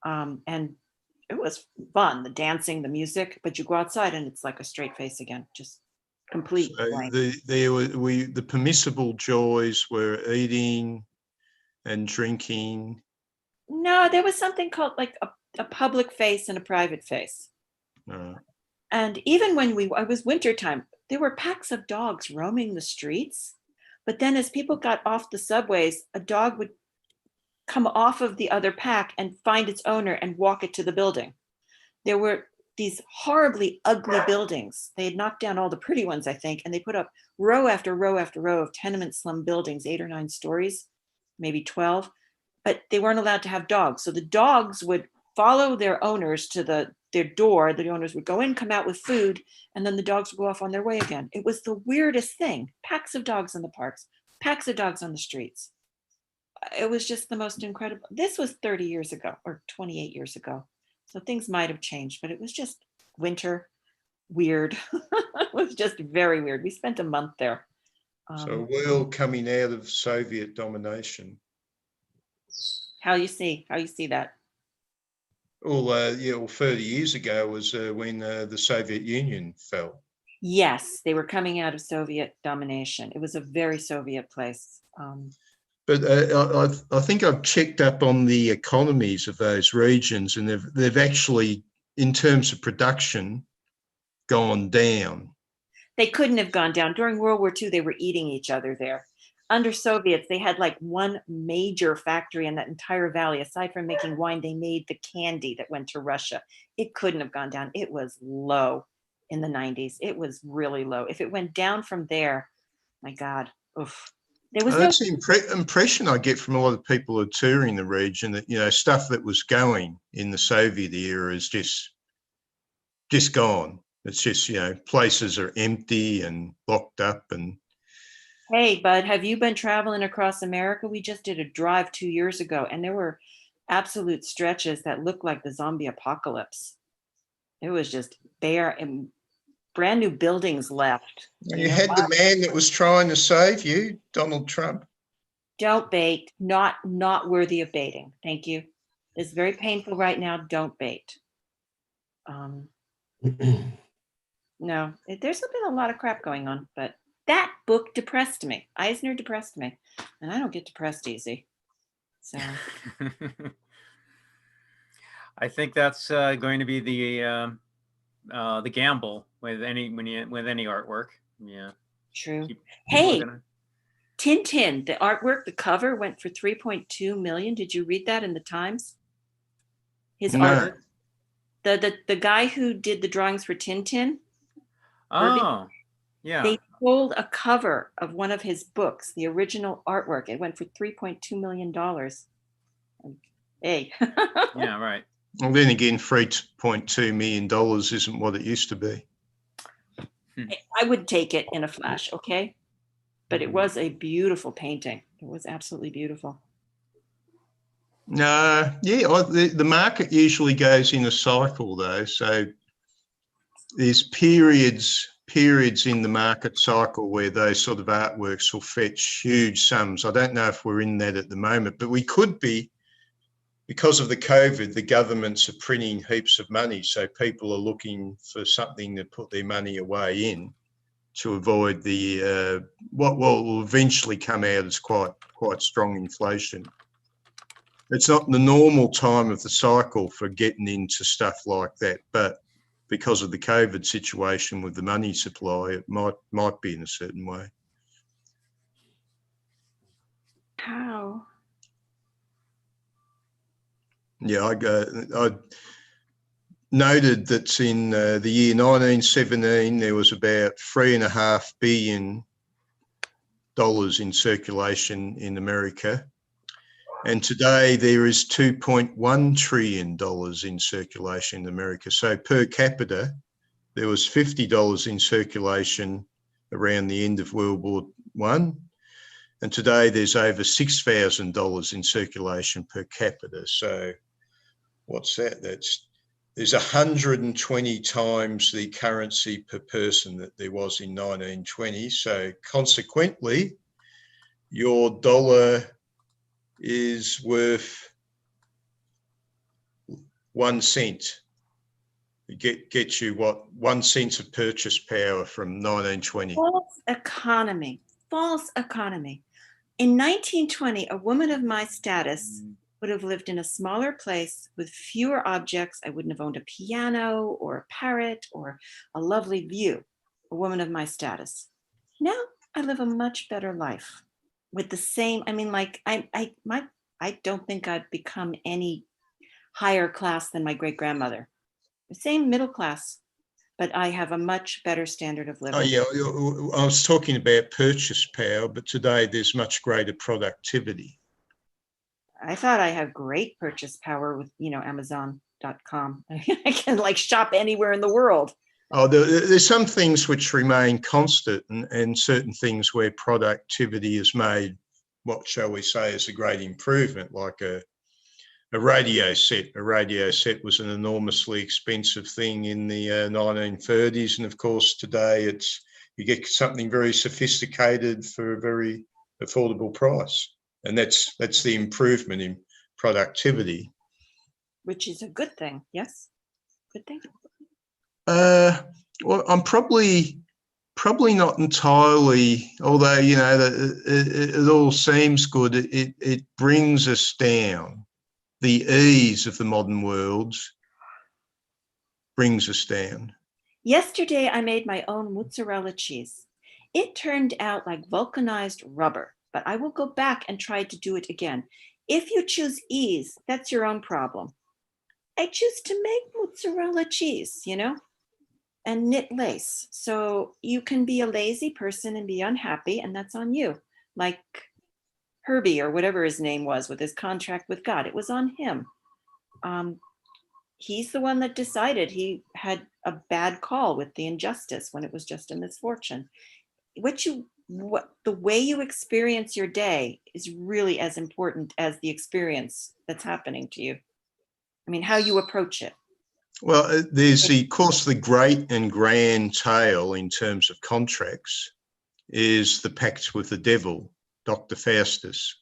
And it was fun, the dancing, the music, but you go outside and it's like a straight face again, just complete. So blank. the permissible joys were eating and drinking. No, there was something called like a public face and a private face. And even when it was wintertime, there were packs of dogs roaming the streets. But then as people got off the subways, a dog would come off of the other pack and find its owner and walk it to the building. There were these horribly ugly buildings. They had knocked down all the pretty ones, I think, and they put up row after row after row of tenement slum buildings, 8 or 9 stories, maybe 12, but they weren't allowed to have dogs. So the dogs would follow their owners to their door. The owners would go in, come out with food, and then the dogs would go off on their way again. It was the weirdest thing. Packs of dogs in the parks, packs of dogs on the streets. It was just the most incredible. This was 30 years ago or 28 years ago. So things might have changed, but it was just winter, weird. It was just very weird. We spent a month there. So a world coming out of Soviet domination. How you see that? Well, 30 years ago was when the Soviet Union fell. Yes, they were coming out of Soviet domination. It was a very Soviet place. But I think I've checked up on the economies of those regions, and they've actually, in terms of production, gone down. They couldn't have gone down. During World War II, they were eating each other there. Under Soviets, they had like one major factory in that entire valley. Aside from making wine, they made the candy that went to Russia. It couldn't have gone down. It was low in the 90s. It was really low. If it went down from there, My God. Oof. There was no, That's the impression I get from a lot of people who are touring the region, that, you know, stuff that was going in the Soviet era is just gone. It's just, you know, places are empty and locked up. And hey, bud, have you been traveling across America? We just did a drive 2 years ago, and there were absolute stretches that looked like the zombie apocalypse. It was just bare and brand new buildings left. you had the man that was trying to save you, Donald Trump. Don't bait. Not worthy of baiting. Thank you. It's very painful right now. Don't bait. No, there's been a lot of crap going on, but that book depressed me. Eisner depressed me, and I don't get depressed easy. So I think that's going to be the gamble with any artwork. Yeah. true. People Hey, are gonna- Tintin, the artwork, the cover went for 3.2 million. Did you read that in the Times? His No. artwork. The guy who did the drawings for Tintin, Oh, yeah. they sold a cover of one of his books, the original artwork. It went for $3.2 million. Hey. Yeah, right. Well, then again, $3.2 million isn't what it used to be. I would take it in a flash, okay? But it was a beautiful painting. It was absolutely beautiful. No, yeah, the market usually goes in a cycle, though. So there's periods in the market cycle where those sort of artworks will fetch huge sums. I don't know if we're in that at the moment, but we could be. Because of the COVID, the governments are printing heaps of money, so people are looking for something to put their money away in to avoid the what will eventually come out as quite strong inflation. It's not the normal time of the cycle for getting into stuff like that, but because of the COVID situation with the money supply, it might be in a certain way. How? Yeah, I noted that in the year 1917, there was about $3.5 billion in circulation in America. And today there is $2.1 trillion in circulation in America. So per capita, there was $50 in circulation around the end of World War I. And today there's over $6,000 in circulation per capita. So what's that? There's 120 times the currency per person that there was in 1920. So consequently, your dollar is worth 1 cent. It gets you what, 1 cent of purchase power from 1920. False economy. False economy. In 1920, a woman of my status would have lived in a smaller place with fewer objects. I wouldn't have owned a piano or a parrot or a lovely view. A woman of my status. Now I live a much better life with the same. I mean, like I don't think I've become any higher class than my great grandmother. The same middle class, but I have a much better standard of living. Oh yeah, I was talking about purchase power, but today there's much greater productivity. I thought I have great purchase power with, Amazon.com. I can like shop anywhere in the world. Oh, there's some things which remain constant, and certain things where productivity is made, what shall we say, is a great improvement, like a radio set. A radio set was an enormously expensive thing in the 1930s, and of course today you get something very sophisticated for a very affordable price, and that's the improvement in productivity. Which is a good thing, yes? Good thing. Well, I'm probably not entirely, although, it all seems good. It brings us down. The ease of the modern world brings us down. Yesterday, I made my own mozzarella cheese. It turned out like vulcanized rubber, but I will go back and try to do it again. If you choose ease, that's your own problem. I choose to make mozzarella cheese, and knit lace. So you can be a lazy person and be unhappy, and that's on you. Like Herbie or whatever his name was with his contract with God, it was on him. He's the one that decided he had a bad call with the injustice when it was just a misfortune. The way you experience your day is really as important as the experience that's happening to you. I mean, how you approach it. Well, there's of course, the great and grand tale in terms of contracts is the pact with the devil, Dr. Faustus.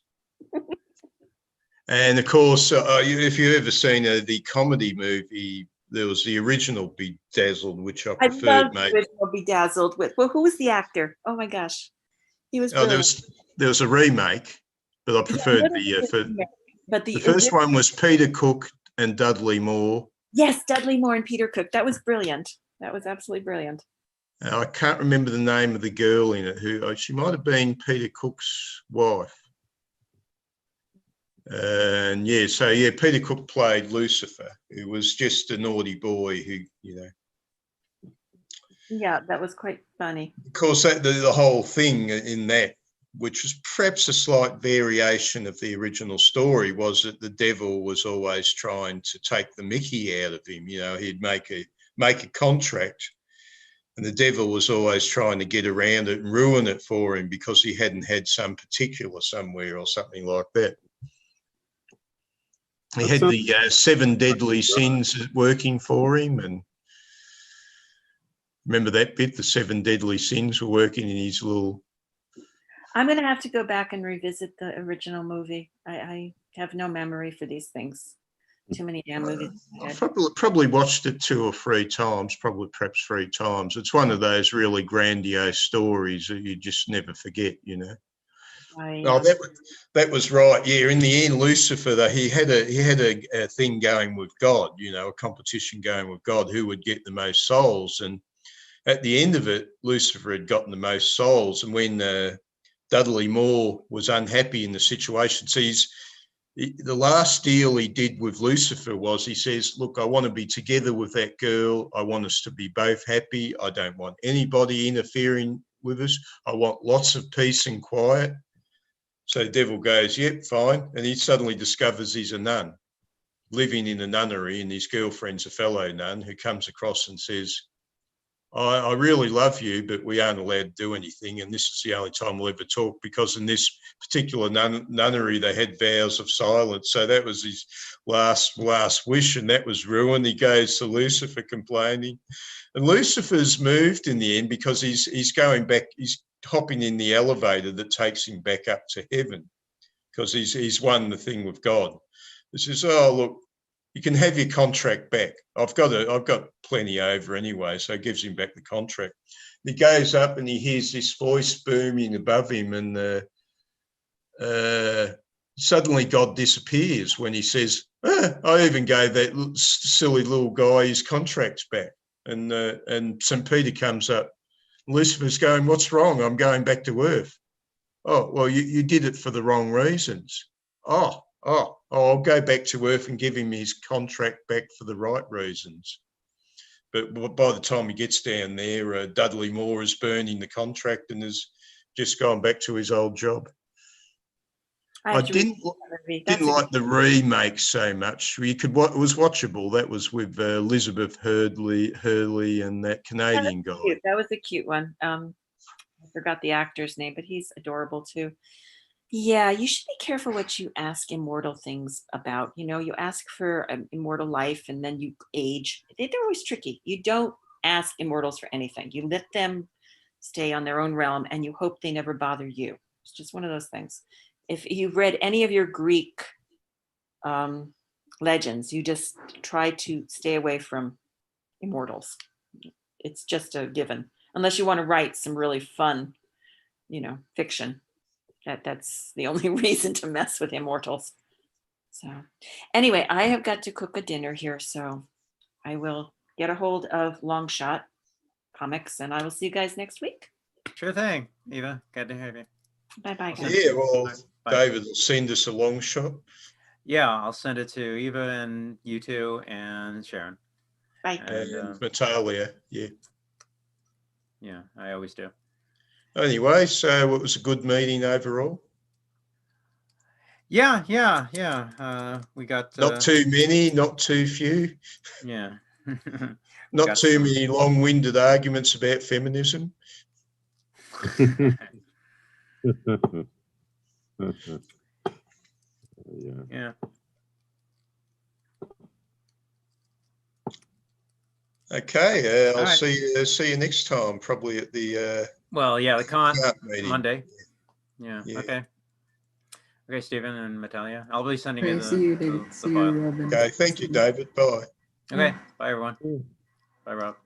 And of course, if you've ever seen the comedy movie, there was the original Bedazzled, which I preferred. I love the original Bedazzled with, well, who was the actor? Oh my gosh. He was brilliant. There was a remake, but I preferred the first one was Peter Cook and Dudley Moore. Yes, Dudley Moore and Peter Cook. That was brilliant. That was absolutely brilliant. I can't remember the name of the girl in it. She might have been Peter Cook's wife. And Peter Cook played Lucifer, who was just a naughty boy who, Yeah, that was quite funny. Of course, the whole thing in that, which was perhaps a slight variation of the original story, was that the devil was always trying to take the mickey out of him. He'd make a contract, and the devil was always trying to get around it and ruin it for him because he hadn't had some particular somewhere or something like that. He had the 7 deadly sins working for him, and remember that bit? The 7 deadly sins were working in his little. I'm going to have to go back and revisit the original movie. I have no memory for these things. Too many damn movies. I've probably watched it 2 or 3 times, perhaps 3 times. It's one of those really grandiose stories that you just never forget, That was right. Yeah, in the end, Lucifer, he had a thing going with God, a competition going with God, who would get the most souls. And at the end of it, Lucifer had gotten the most souls. And when Dudley Moore was unhappy in the situation, the last deal he did with Lucifer was he says, look, I want to be together with that girl. I want us to be both happy. I don't want anybody interfering with us. I want lots of peace and quiet. So the devil goes, yep, fine. And he suddenly discovers he's a nun living in a nunnery, and his girlfriend's a fellow nun who comes across and says, I really love you, but we aren't allowed to do anything. And this is the only time we'll ever talk, because in this particular nunnery, they had vows of silence. So that was his last wish, and that was ruined. He goes to Lucifer complaining. And Lucifer's moved in the end because he's going back, he's hopping in the elevator that takes him back up to heaven because he's won the thing with God. He says, oh, look, you can have your contract back. I've got plenty over anyway, so it gives him back the contract. He goes up and he hears this voice booming above him, and suddenly God disappears when he says, I even gave that silly little guy his contracts back. And St. Peter comes up. Lucifer's going, what's wrong? I'm going back to earth. Oh, well, you did it for the wrong reasons. I'll go back to earth and give him his contract back for the right reasons. But by the time he gets down there, Dudley Moore is burning the contract and has just gone back to his old job. I didn't like the remake so much. It was watchable. That was with Elizabeth Hurley and that Canadian guy. Cute. That was a cute one. I forgot the actor's name, but he's adorable too. Yeah, you should be careful what you ask immortal things about. You ask for an immortal life and then you age. They're always tricky. You don't ask immortals for anything. You let them stay on their own realm and you hope they never bother you. It's just one of those things. If you've read any of your Greek legends, you just try to stay away from immortals. It's just a given, unless you want to write some really fun, fiction. That's the only reason to mess with immortals. So anyway, I have got to cook a dinner here, so I will get a hold of Longshot Comics, and I will see you guys next week. Sure thing, Eva. Good to have you. Bye-bye, guys. Yeah, well, Bye. David will send us a long shot. Yeah, I'll send it to Eva and you two and Sharon. Bye. And Natalia, yeah. Yeah, I always do. Anyway, so it was a good meeting overall. Yeah. We got Not too many, not too few, yeah. not got too some- many long-winded arguments about feminism. Yeah. Yeah. Okay, I'll All right. see you next time, probably at the Well, yeah, the con meeting. Monday. Yeah. Yeah. Okay. Okay, Stephen and Natalia. I'll be sending Okay, you see you, the David. See file. you, Robin. Okay, thank you, David. Bye. Okay. Bye, everyone. Bye, Rob.